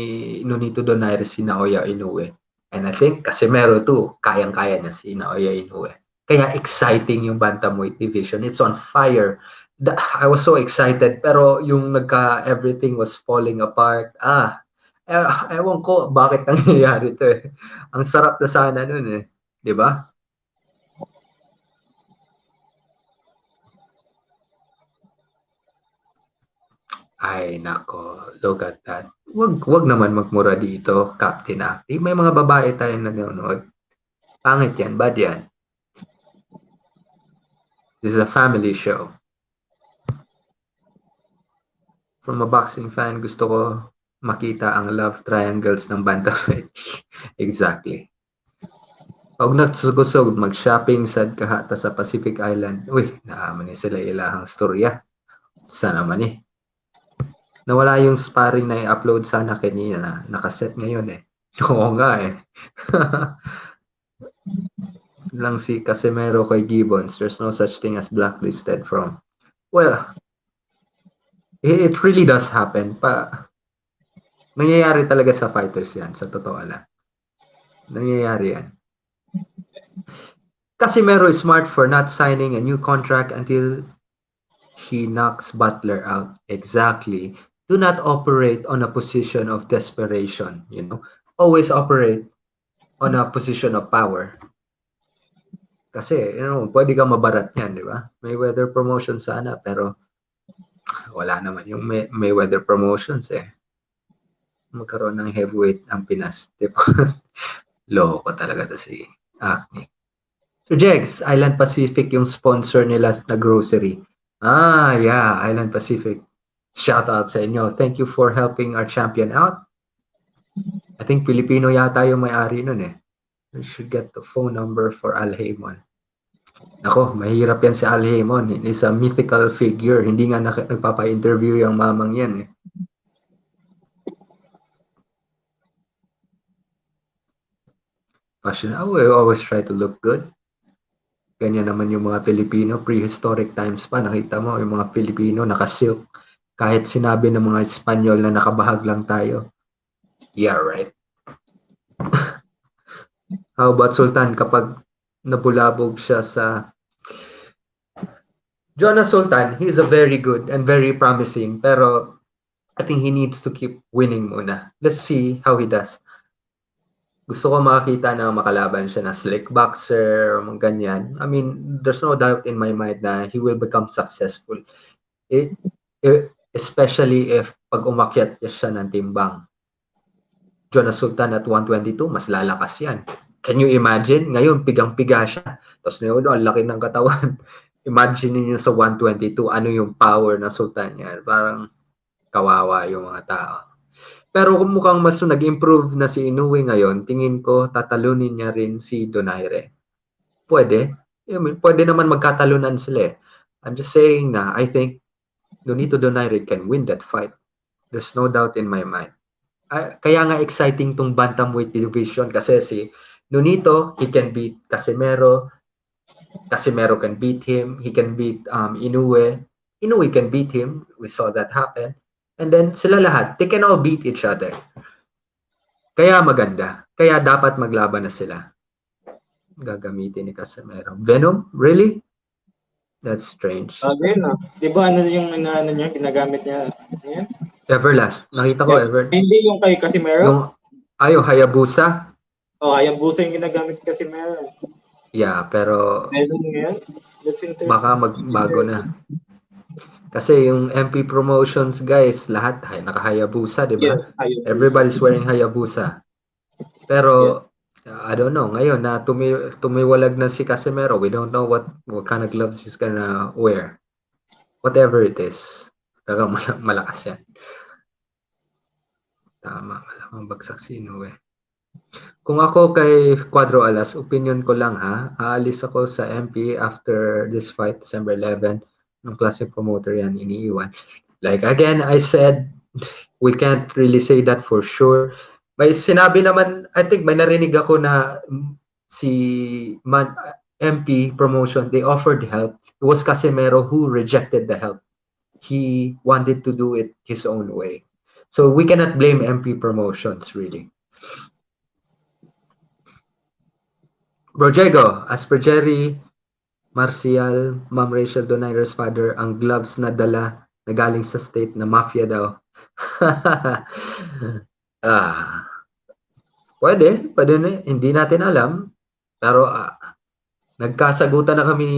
Speaker 1: Nonito Donaire si Naoya Inoue. And I think Casimero too, kayang-kaya niya si Naoya Inoue. Kaya exciting yung bantamweight division. It's on fire. I was so excited pero yung everything was falling apart. Ewan ko bakit nangyayari to eh. Ang sarap na sana nun eh. 'Di ba? Ay nako, look at that. Wag naman magmura dito, Captain Acti. May mga babae tayong nanonood. Pangit yan, bad yan. This is a family show. From a boxing fan, gusto ko makita ang love triangles ng bantamweight. Exactly. Pag nagsugusog, mag-shopping sad kahata sa Pacific Island. Uy, naaman ni sila ilahang storya. Sana naman eh. Nawala yung sparring na i-upload sana kanina na nakaset ngayon eh. Oo nga eh. Lang si Casimero kay Gibbons, there's no such thing as blacklisted from. Well, it really does happen. Nangyayari talaga sa fighters yan, sa totoo lang. Nangyayari yan. Casimero is smart for not signing a new contract until he knocks Butler out. Exactly. Do not operate on a position of desperation, Always operate on a position of power. Kasi, pwede kang mabarat yan, di ba? Mayweather promotion sana, pero wala naman yung Mayweather promotions eh. Magkaroon ng heavyweight ang Pinas, di ba? Loko talaga to si Acne. So Jegs, Island Pacific yung sponsor nila na grocery. Ah, yeah, Island Pacific. Shout out sa inyo. Thank you for helping our champion out. I think Filipino yata yung may-ari nun eh. We should get the phone number for Al Haymon. Nako, mahirap yan si Al Haymon. He's a mythical figure. Hindi nga nagpapa-interview yung mamang yan eh. Fashion, oh, we always try to look good. Ganyan naman yung mga Pilipino, prehistoric times pa, nakita mo yung mga Pilipino naka-silk. Kahit sinabi ng mga Espanyol na nakabahag lang tayo. Yeah, right. How about Sultan kapag nabulabog siya sa Jonas Sultan, he's a very good and very promising, pero I think he needs to keep winning muna. Let's see how he does. Gusto ko makakita na makalaban siya na slick boxer o mga ganyan. I mean, there's no doubt in my mind na he will become successful. Especially if pag umakyat siya ng timbang. Jonas Sultan at 122, mas lalakas yan. Can you imagine? Ngayon, pigang-piga siya. Tapos ngayon, ang laki ng katawan. Imagine niyo sa 122, ano yung power ng Sultan niya. Parang kawawa yung mga tao. Pero kung mukhang mas nag-improve na si Inoue ngayon, tingin ko tatalunin niya rin si Donaire. Pwede. Pwede naman magkatalunan sila eh. I'm just saying na I think Nonito Donaire can win that fight. There's no doubt in my mind. Kaya nga exciting tong bantamweight division kasi si Nonito, he can beat Casimero. Casimero can beat him. He can beat Inoue. Inoue can beat him. We saw that happen. And then sila lahat, they can all beat each other. Kaya maganda. Kaya dapat maglaban na sila. Gagamitin ni Casimero. Venom? Really? That's strange.
Speaker 2: Venom. Di ba ano yung ano niya, ginagamit niya? Yan?
Speaker 1: Everlast. Nakita ko
Speaker 2: Hindi yung kay Casimero?
Speaker 1: Yung Hayabusa?
Speaker 2: Hayabusa yung ginagamit ni Casimero.
Speaker 1: Yeah, pero
Speaker 2: Venom yan?
Speaker 1: Baka magbago na. Kasi yung MP promotions guys, lahat naka-Hayabusa, di ba? Yeah, everybody's wearing Hayabusa. Pero I don't know, ngayon na tumiwalag na si Casimero, we don't know what kind of gloves he's gonna wear. Whatever it is. Talagang malakas yan. Tama, malamang bagsak si Inoue. Kung ako kay Cuadro Alas, opinion ko lang ha, aalis ako sa MP after this fight, December 11, ng classic promoter yan, iniiwan. Like again, I said, we can't really say that for sure. May sinabi naman, I think may narinig ako na si MP promotion, they offered help. It was Casimero who rejected the help. He wanted to do it his own way. So we cannot blame MP promotions really. Rojego, as per Jerry Marcial, Ma'am Rachel Donaire's father, ang gloves na dala na galing sa state na mafia daw. Pwede na, hindi natin alam. Pero nagkasagutan na kami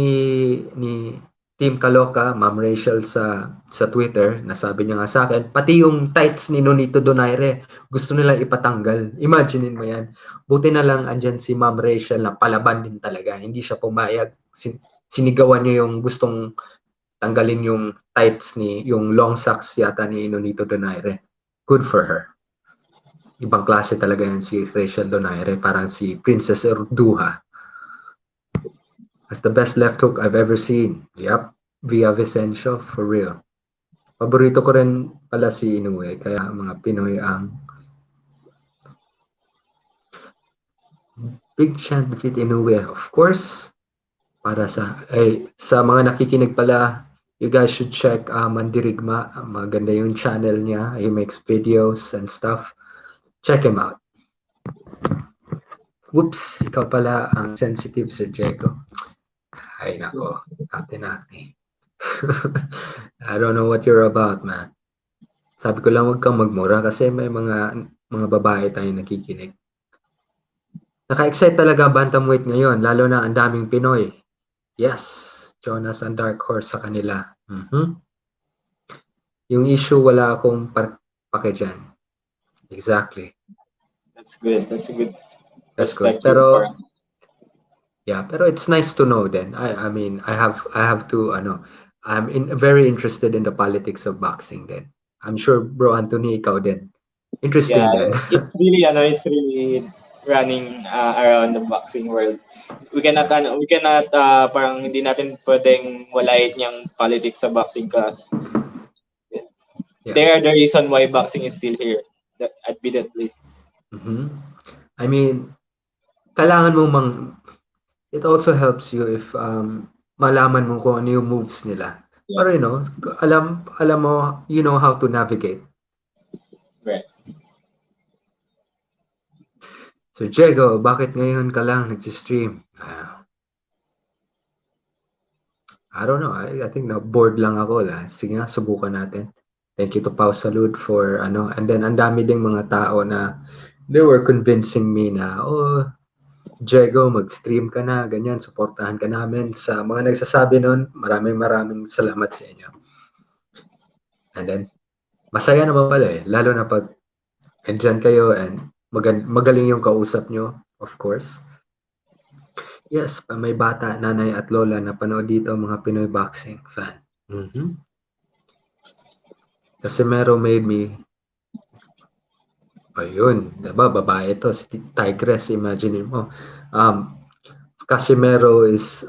Speaker 1: ni Team Kaloka, Ma'am Rachel sa Twitter, nasabi niya nga sa akin, pati yung tights ni Nonito Donaire, gusto nilang ipatanggal. Imaginein mo yan. Buti na lang andyan si Ma'am Rachel na palaban din talaga. Hindi siya pumayag. Sinigawan niya yung gustong tanggalin yung tights yung long socks yata ni Nonito Donaire. Good for her. Ibang klase talaga yan si Rachel Donaire. Parang si Princess Erduha. That's the best left hook I've ever seen. Yep, Via Vicencio, for real. Paborito ko rin pala si Inoue, kaya mga Pinoy ang big chance defeat Inoue. Of course, para sa mga nakikinig pala, you guys should check Mandirigma. Maganda yung channel niya. He makes videos and stuff. Check him out. Whoops, ikaw pala ang sensitive, Sir Diego. Ay nako, ate. I don't know what you're about, man. Sabi ko lang huwag kang magmura kasi may mga babae tayong nakikinig. Naka-excite talaga bantamweight ngayon, lalo na ang daming Pinoy. Yes, Jonas ang dark horse sa kanila. Yung issue, wala akong pake dyan. Exactly.
Speaker 2: That's good. That's a good
Speaker 1: That's good. Pero Yeah, pero it's nice to know then. I mean, I have to ano, very interested in the politics of boxing then. I'm sure Bro Anthony ikaw din.
Speaker 2: Yeah,
Speaker 1: Interesting then.
Speaker 2: it's really running around the boxing world.
Speaker 1: Yeah.
Speaker 2: We cannot parang hindi natin pwedeng walain yung politics sa boxing class.
Speaker 1: Yeah.
Speaker 2: They are the reason why boxing is still here. Admittedly.
Speaker 1: Mhm. I mean, kailangan mo mang it also helps you if malaman mo kung ano yung moves nila. Para
Speaker 2: Yes.
Speaker 1: alam mo, you know how to navigate.
Speaker 2: Right.
Speaker 1: So Diego, bakit ngayon ka lang nagsi-stream? I don't know. I think na bored lang ako. Sige nga, subukan natin. Thank you to Pau Salud for ano. And then ang dami ding mga tao na they were convincing me na, oh, Diego, mag-stream ka na, ganyan, suportahan ka namin. Sa mga nagsasabi nun, maraming salamat sa inyo. And then, masaya naman pala eh. Lalo na pag andyan kayo and magaling yung kausap nyo, of course. Yes, may bata, nanay at lola na panood dito mga Pinoy boxing fan. Mhm. Casimero made me, ayun, diba, babae to, si Tigress, imagine mo. Casimero is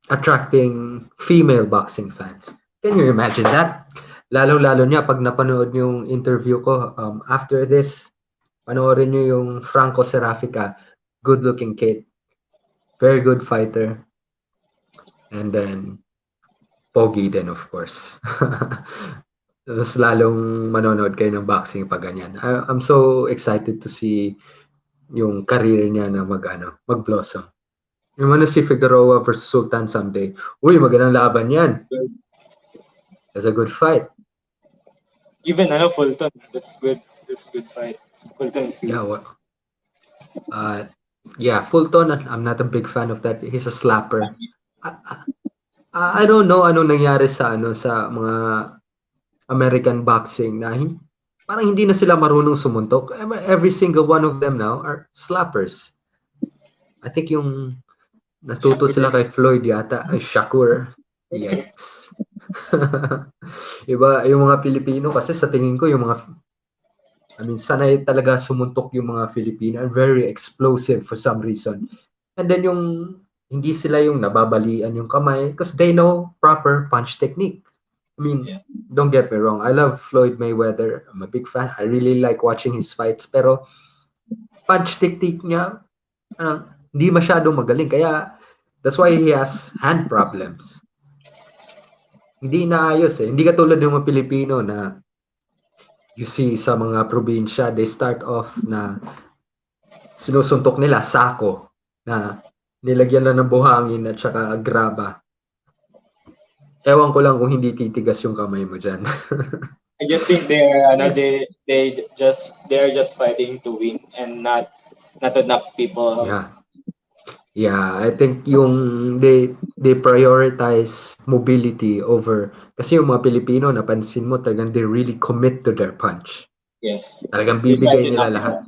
Speaker 1: attracting female boxing fans. Can you imagine that? Lalo-lalo niya pag napanood yung interview ko, after this, panoorin niyo yung Franco Serafica, good-looking kid, very good fighter, and then pogi din of course. Mas lalong manonood kayo ng boxing pag ganyan. I'm so excited to see yung career niya na mag-blossom. Yung ano si Figueroa versus Sultan someday. Uy, magandang laban yan. That's a good fight.
Speaker 2: Even Fulton, that's good. That's a good fight. Fulton is good.
Speaker 1: Yeah, uh, yeah, Fulton, I'm not a big fan of that. He's a slapper. I, I don't know anong nangyari sa mga American boxing na parang hindi na sila marunong sumuntok. Every single one of them now are slappers. I think yung natuto
Speaker 2: Shakur.
Speaker 1: sila kay Floyd yata, ay Shakur. Yikes. Iba yung mga Pilipino kasi sa tingin ko yung mga sanay talaga sumuntok yung mga Filipino and very explosive for some reason. And then yung hindi sila yung nababalian yung kamay because they know proper punch technique. I mean,
Speaker 2: Yeah.
Speaker 1: don't get me wrong. I love Floyd Mayweather. I'm a big fan. I really like watching his fights. Pero punch technique niya, hindi masyadong magaling. Kaya that's why he has hand problems. Hindi inaayos eh. Hindi katulad ng mga Pilipino na you see sa mga probinsya, they start off na sinusuntok nila sako na nilagyan lang ng buhangin at saka graba. Ewan ko lang kung hindi titigas yung kamay mo dyan.
Speaker 2: I just think they're just fighting to win and not to knock people out.
Speaker 1: Yeah. Yeah, I think yung they prioritize mobility over kasi yung mga Pilipino napansin mo talagang they really commit to their punch.
Speaker 2: Yes.
Speaker 1: Talagang
Speaker 2: They try
Speaker 1: bibigay
Speaker 2: to
Speaker 1: nila
Speaker 2: knock you
Speaker 1: lahat.
Speaker 2: out.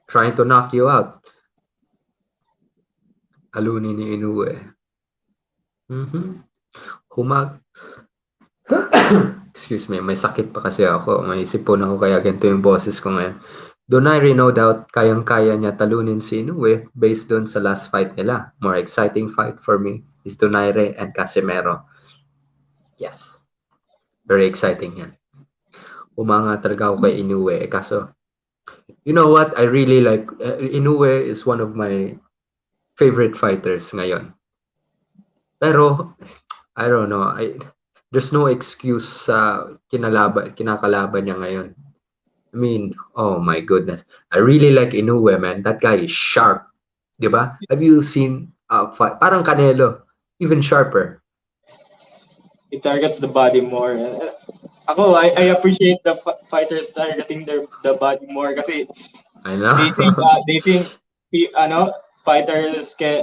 Speaker 1: Trying to knock you out. Alunin ni Inoue. Humag. Excuse me, may sakit pa kasi ako. May sipon ako kaya ganito yung boses ko ngayon. Donaire, no doubt, kayang-kaya niya talunin si Inoue based doon sa last fight nila. More exciting fight for me is Donaire and Casimero. Yes. Very exciting yan. Umanga talaga ako kay Inoue. Kaso, you know what? I really like, Inoue is one of my favorite fighters ngayon. Pero, I don't know. There's no excuse sa kinakalaban niya ngayon. I mean, oh my goodness. I really like Inoue, man. That guy is sharp. Diba? Have you seen fight? Parang Canelo. Even sharper.
Speaker 2: It targets the body more. I appreciate the fighters targeting the body more kasi
Speaker 1: I know.
Speaker 2: they think fighters can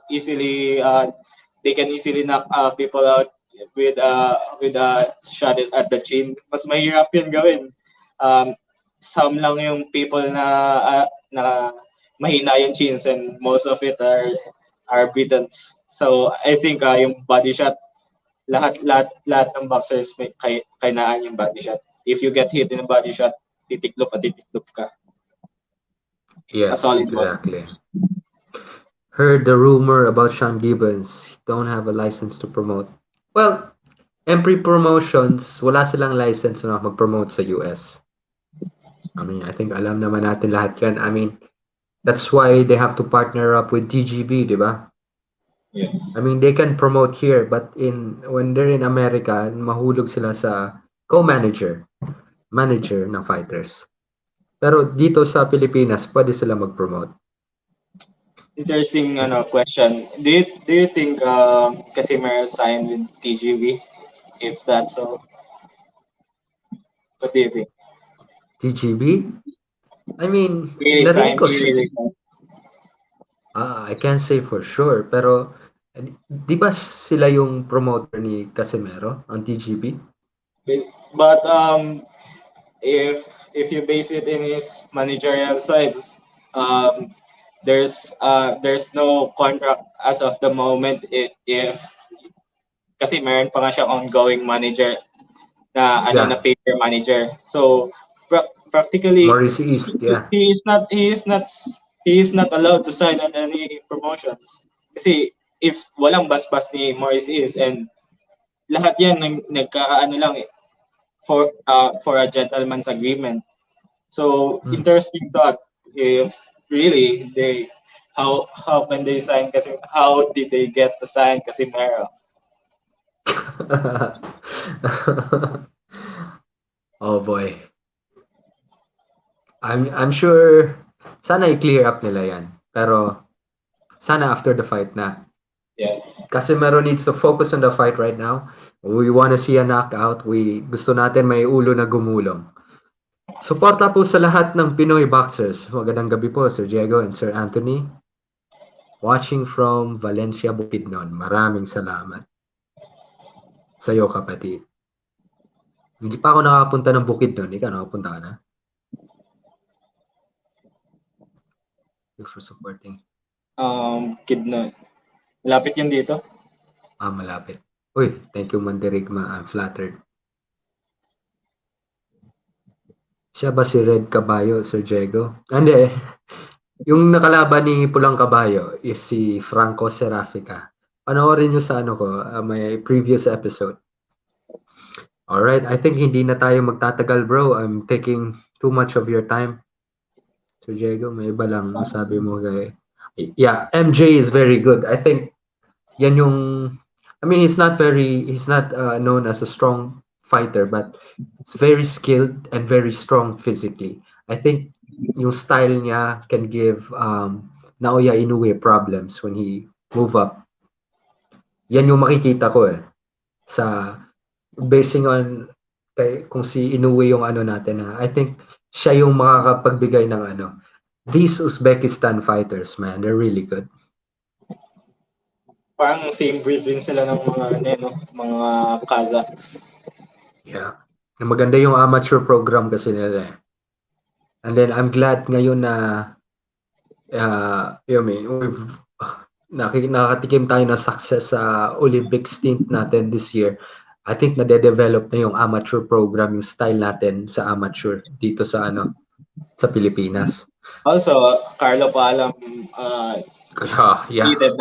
Speaker 2: easily they can easily knock people out with a shot at the chin. Mas mahirap 'yan gawin. Some lang yung people na mahina yung chins and most of it are beaten. So I think yung body shot, lahat ng boxers may kainaan yung body shot. If you get hit in a body shot, titiklop ka. A
Speaker 1: Yes,
Speaker 2: solid one.
Speaker 1: exactly. Heard the rumor about Sean Gibbons. Don't have a license to promote. Well, Empre Promotions, wala silang license na mag-promote sa US. I mean, I think alam naman natin lahat yan. I mean, that's why they have to partner up with TGB, di ba?
Speaker 2: Yes.
Speaker 1: I mean, they can promote here, but when they're in America, mahulog sila sa manager ng fighters. Pero dito sa Pilipinas, pwede sila mag-promote.
Speaker 2: Interesting question. Do you think Casimero signed with TGB? If that's so, what do you think?
Speaker 1: TGB? I mean,
Speaker 2: Really
Speaker 1: narinig
Speaker 2: signed?
Speaker 1: ko
Speaker 2: He really signed.
Speaker 1: I can't say for sure, pero di ba sila yung promoter ni Casimero, ang TGB?
Speaker 2: But if you base it in his managerial sides, um, there's no contract as of the moment. If kasi meron pa nga siyang ongoing manager na
Speaker 1: Yeah,
Speaker 2: paper manager. So practically
Speaker 1: Morris East, yeah.
Speaker 2: he is not allowed to sign at any promotions. Kasi if walang basbas ni Morris is and lahat yan nagkakaano lang for a gentleman's agreement. So
Speaker 1: Hmm.
Speaker 2: interesting thought if really how can they sign kasi how did they get to sign Casimero?
Speaker 1: Oh boy. I'm sure sana i-clear up nila yan. Pero sana after the fight na.
Speaker 2: Yes.
Speaker 1: Casimero needs to focus on the fight right now. We want to see a knockout. Gusto natin may ulo na gumulong. Suporta po sa lahat ng Pinoy boxers. Magandang gabi po, Sir Diego and Sir Anthony. Watching from Valencia, Bukidnon. Maraming salamat. Sa'yo, kapatid. Hindi pa ako nakapunta ng Bukidnon. Ikaw, nakapunta ka na? Thanks for supporting.
Speaker 2: Kid na. Malapit yun dito.
Speaker 1: Malapit. Uy, thank you, Mandirigma. I'm flattered. Siya ba si Red Caballo, Sir Diego? Hindi. Yung nakalaban ni Pulang Kabayo is si Franco Serafica. Panoorin nyo sa may previous episode. Alright, I think hindi na tayo magtatagal, bro. I'm taking too much of your time. Sir Diego, may iba lang masabi mo kay... Yeah, MJ is very good. I think yan yung... I mean, he's not known as a strong fighter, but he's very skilled and very strong physically. I think yung style niya can give Naoya Inoue problems when he move up. Yan yung makikita ko sa basing on kung si Inoue yung natin I think siya yung makakapagbigay ng these Uzbekistan fighters, man, they're really good.
Speaker 2: Parang same breed din sila ng mga Kazakhs.
Speaker 1: Yeah. Maganda yung amateur program kasi nila And then I'm glad ngayon na we've nakatikim tayo ng success sa Olympic stint natin this year. I think nade-develop na yung amateur program, yung style natin sa amateur dito sa sa Pilipinas.
Speaker 2: Also, Carlo Paalam
Speaker 1: Yeah.
Speaker 2: needed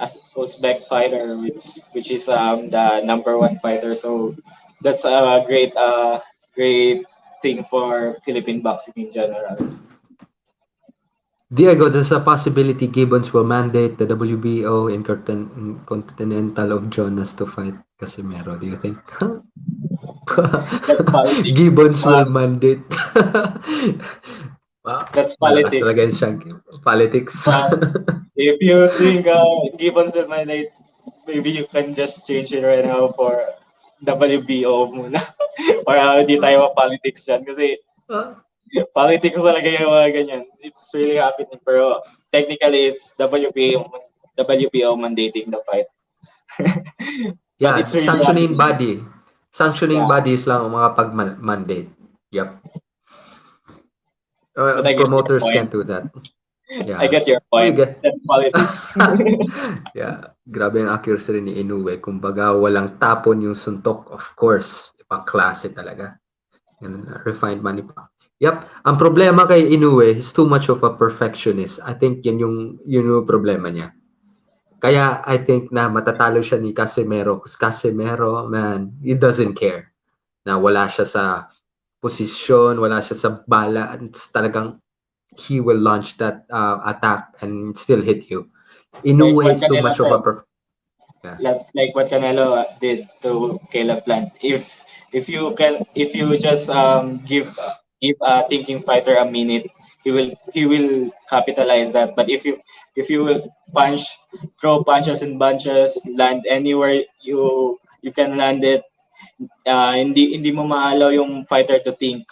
Speaker 2: as Uzbek fighter, which is the number one fighter. So that's a great thing for Philippine boxing in general.
Speaker 1: Diego, there's a possibility Gibbons will mandate the WBO in Continental of Jonas to fight Casimero. Do you think? Gibbons will mandate.
Speaker 2: That's
Speaker 1: Malakas
Speaker 2: politics.
Speaker 1: talaga siyang politics.
Speaker 2: If you think Gibbons will mandate, maybe you can just change it right now for WBO muna. Para hindi tayo politics dyan. Kasi politics talaga yung mga ganyan. It's really happening. Pero technically, it's WBO mandating the fight.
Speaker 1: Yeah,
Speaker 2: it's really
Speaker 1: sanctioning
Speaker 2: happening.
Speaker 1: body. Sanctioning bodies lang ang mga pag-mandate. Yep. Promoters can't do that.
Speaker 2: I
Speaker 1: Yeah.
Speaker 2: get your
Speaker 1: We
Speaker 2: point.
Speaker 1: get
Speaker 2: That's politics.
Speaker 1: yeah, grabe ang accuracy rin ni Inoue. Kumbaga, walang tapon yung suntok. Of course, ibang klase talaga. Ganun na, refined money pa. Yep. Ang problema kay Inoue, he's too much of a perfectionist. I think yun yung problema niya. Kaya I think na matatalo siya ni Casimero. Kasi Casimero, man, he doesn't care na wala siya sa posisyon, wala siya sa balance. Talagang he will launch that attack and still hit you.
Speaker 2: Like
Speaker 1: Inoue
Speaker 2: what
Speaker 1: is too
Speaker 2: Canelo
Speaker 1: much of a
Speaker 2: said.
Speaker 1: yeah.
Speaker 2: Like what Canelo did to Caleb Plant. If you just give a thinking fighter a minute, he will capitalize that. But if you will throw punches and bunches, land anywhere you can land it, hindi mo maalaw yung fighter to think.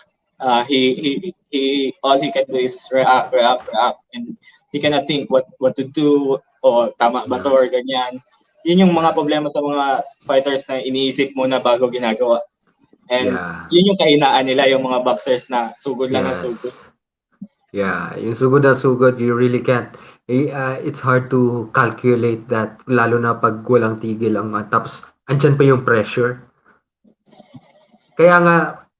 Speaker 2: He all he can do is react, and he cannot think what to do, o tama ba to
Speaker 1: Yeah.
Speaker 2: or ganyan. Yun yung mga
Speaker 1: Yeah.
Speaker 2: problema sa mga fighters na iniisip muna bago ginagawa. And
Speaker 1: Yeah.
Speaker 2: yun yung kahinaan nila, yung mga boxers na sugod lang ng sugod.
Speaker 1: Yes. Yeah, yung sugod na sugod, you really can't. It's hard to calculate that, lalo na pag walang tigil ang tapos andyan pa yung pressure. Kaya nga,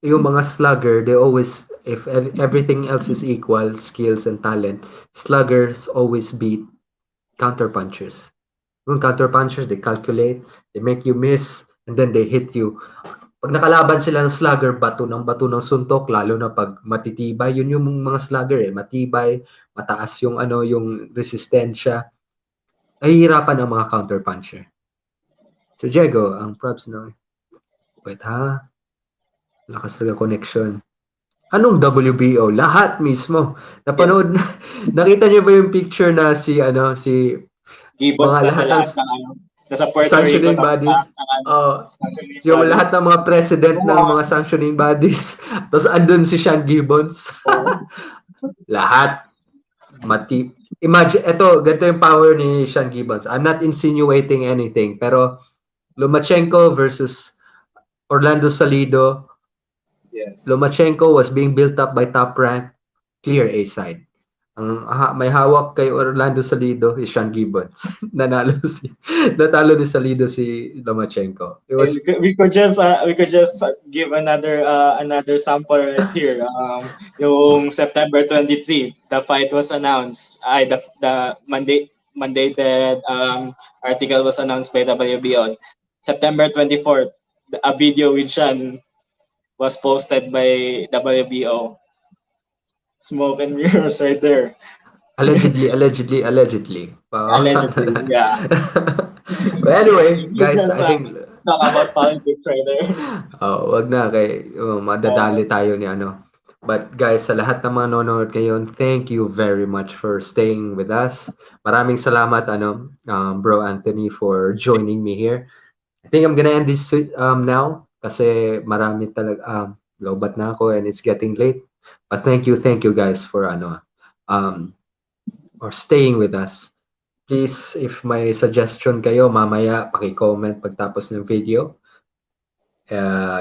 Speaker 1: yung mga slugger, they always, if everything else is equal, skills and talent, sluggers always beat counterpunchers. Yung counterpunchers, they calculate, they make you miss, and then they hit you. Pag nakalaban sila ng slugger, bato ng suntok, lalo na pag matitibay, yun yung mga slugger eh, matibay, mataas yung yung resistensya, nahihirapan ang mga counterpuncher. So Diego, ang props no. Wait ha, lakas talaga connection. Anong WBO? Lahat mismo.
Speaker 2: Yeah.
Speaker 1: Napanood na, nakita niyo ba yung picture na si
Speaker 2: Gibbons
Speaker 1: mga
Speaker 2: nasa
Speaker 1: lahat ng
Speaker 2: lahat ng nasa Puerto Rico,
Speaker 1: sanctioning
Speaker 2: tapos
Speaker 1: bodies?
Speaker 2: lahat ng sanctioning
Speaker 1: Yung
Speaker 2: bodies.
Speaker 1: lahat ng mga president ng
Speaker 2: Oo.
Speaker 1: mga sanctioning bodies. Tapos andun si Sean Gibbons.
Speaker 2: Oo.
Speaker 1: Lahat. Imagine, ganito yung power ni Sean Gibbons. I'm not insinuating anything, pero Lomachenko versus Orlando Salido.
Speaker 2: Yes.
Speaker 1: Lomachenko was being built up by Top Rank, clear A side. May hawak kay Orlando Salido is Sean Gibbons. Natalo ni Salido si Lomachenko. It
Speaker 2: And
Speaker 1: was
Speaker 2: we could just give another sample right here. Yung September 23, the fight was announced. The mandated article was announced by WBO. September 24th, a video with Sean was posted by WBO. Smoke and mirrors right there.
Speaker 1: allegedly.
Speaker 2: Allegedly, yeah.
Speaker 1: But anyway,
Speaker 2: You
Speaker 1: guys,
Speaker 2: just
Speaker 1: I think
Speaker 2: talk about politics right there.
Speaker 1: wag na kay
Speaker 2: Uh,
Speaker 1: madadali tayo ni ano. But guys, sa lahat ng mga nanonood ngayon, thank you very much for staying with us. Maraming salamat Bro Anthony for joining me here. I think I'm gonna end this now kasi marami talaga lobat na ako and it's getting late. But thank you guys for um or staying with us. Please, if may suggestion kayo, mamaya paki-comment pagtapos ng video.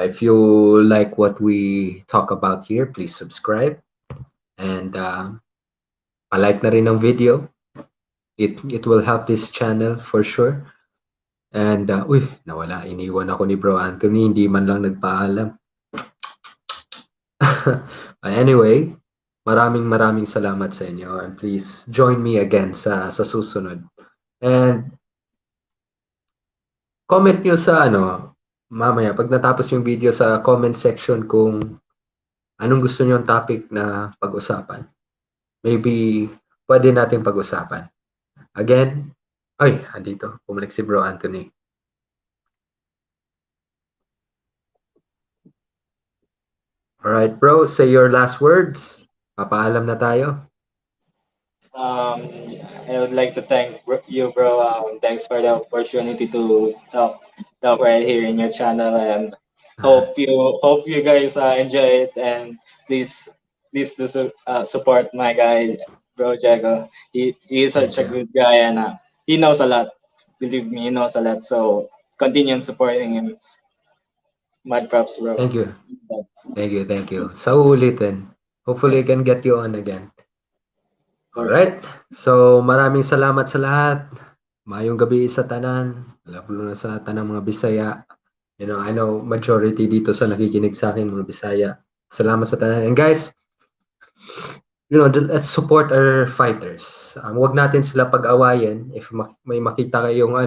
Speaker 1: If you like what we talk about here, please subscribe and palike na rin ng video. It will help this channel for sure. And nawala, iniwan ako ni Bro Anthony, hindi man lang nagpaalam. But anyway, maraming salamat sa inyo and please join me again sa susunod. And comment nyo sa mamaya pag natapos yung video sa comment section kung anong gusto nyo yung topic na pag-usapan. Maybe pwede natin pag-usapan. Again, andito. Bumalik si Bro Anthony. Alright, bro. Say your last words. Papaalam na tayo.
Speaker 2: Um, I would like to thank you, bro. Thanks for the opportunity to talk right here in your channel, and hope you guys enjoy it. And please do support my guy, bro Jago. He is
Speaker 1: Thank
Speaker 2: such a
Speaker 1: you.
Speaker 2: good guy, and he knows a lot. Believe me, he knows a lot. So continue supporting him. Mad props, bro.
Speaker 1: Thank you. Thank you. Sa uulitin. Hopefully I
Speaker 2: Yes.
Speaker 1: can get you on again.
Speaker 2: For sure.
Speaker 1: Alright. So, maraming salamat sa lahat. Mayong gabi sa tanan. Lalo na sa tanang mga Bisaya. I know majority dito sa nakikinig sa akin, mga Bisaya. Salamat sa tanan. And guys, let's support our fighters. Huwag natin sila pag-awayan. If may makita kayong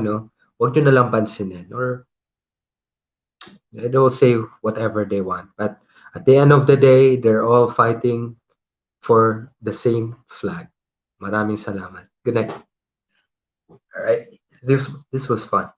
Speaker 1: huwag nyo nalang pansinin. Or they will say whatever they want. But at the end of the day, they're all fighting for the same flag. Maraming salamat. Good night. All right. This was fun.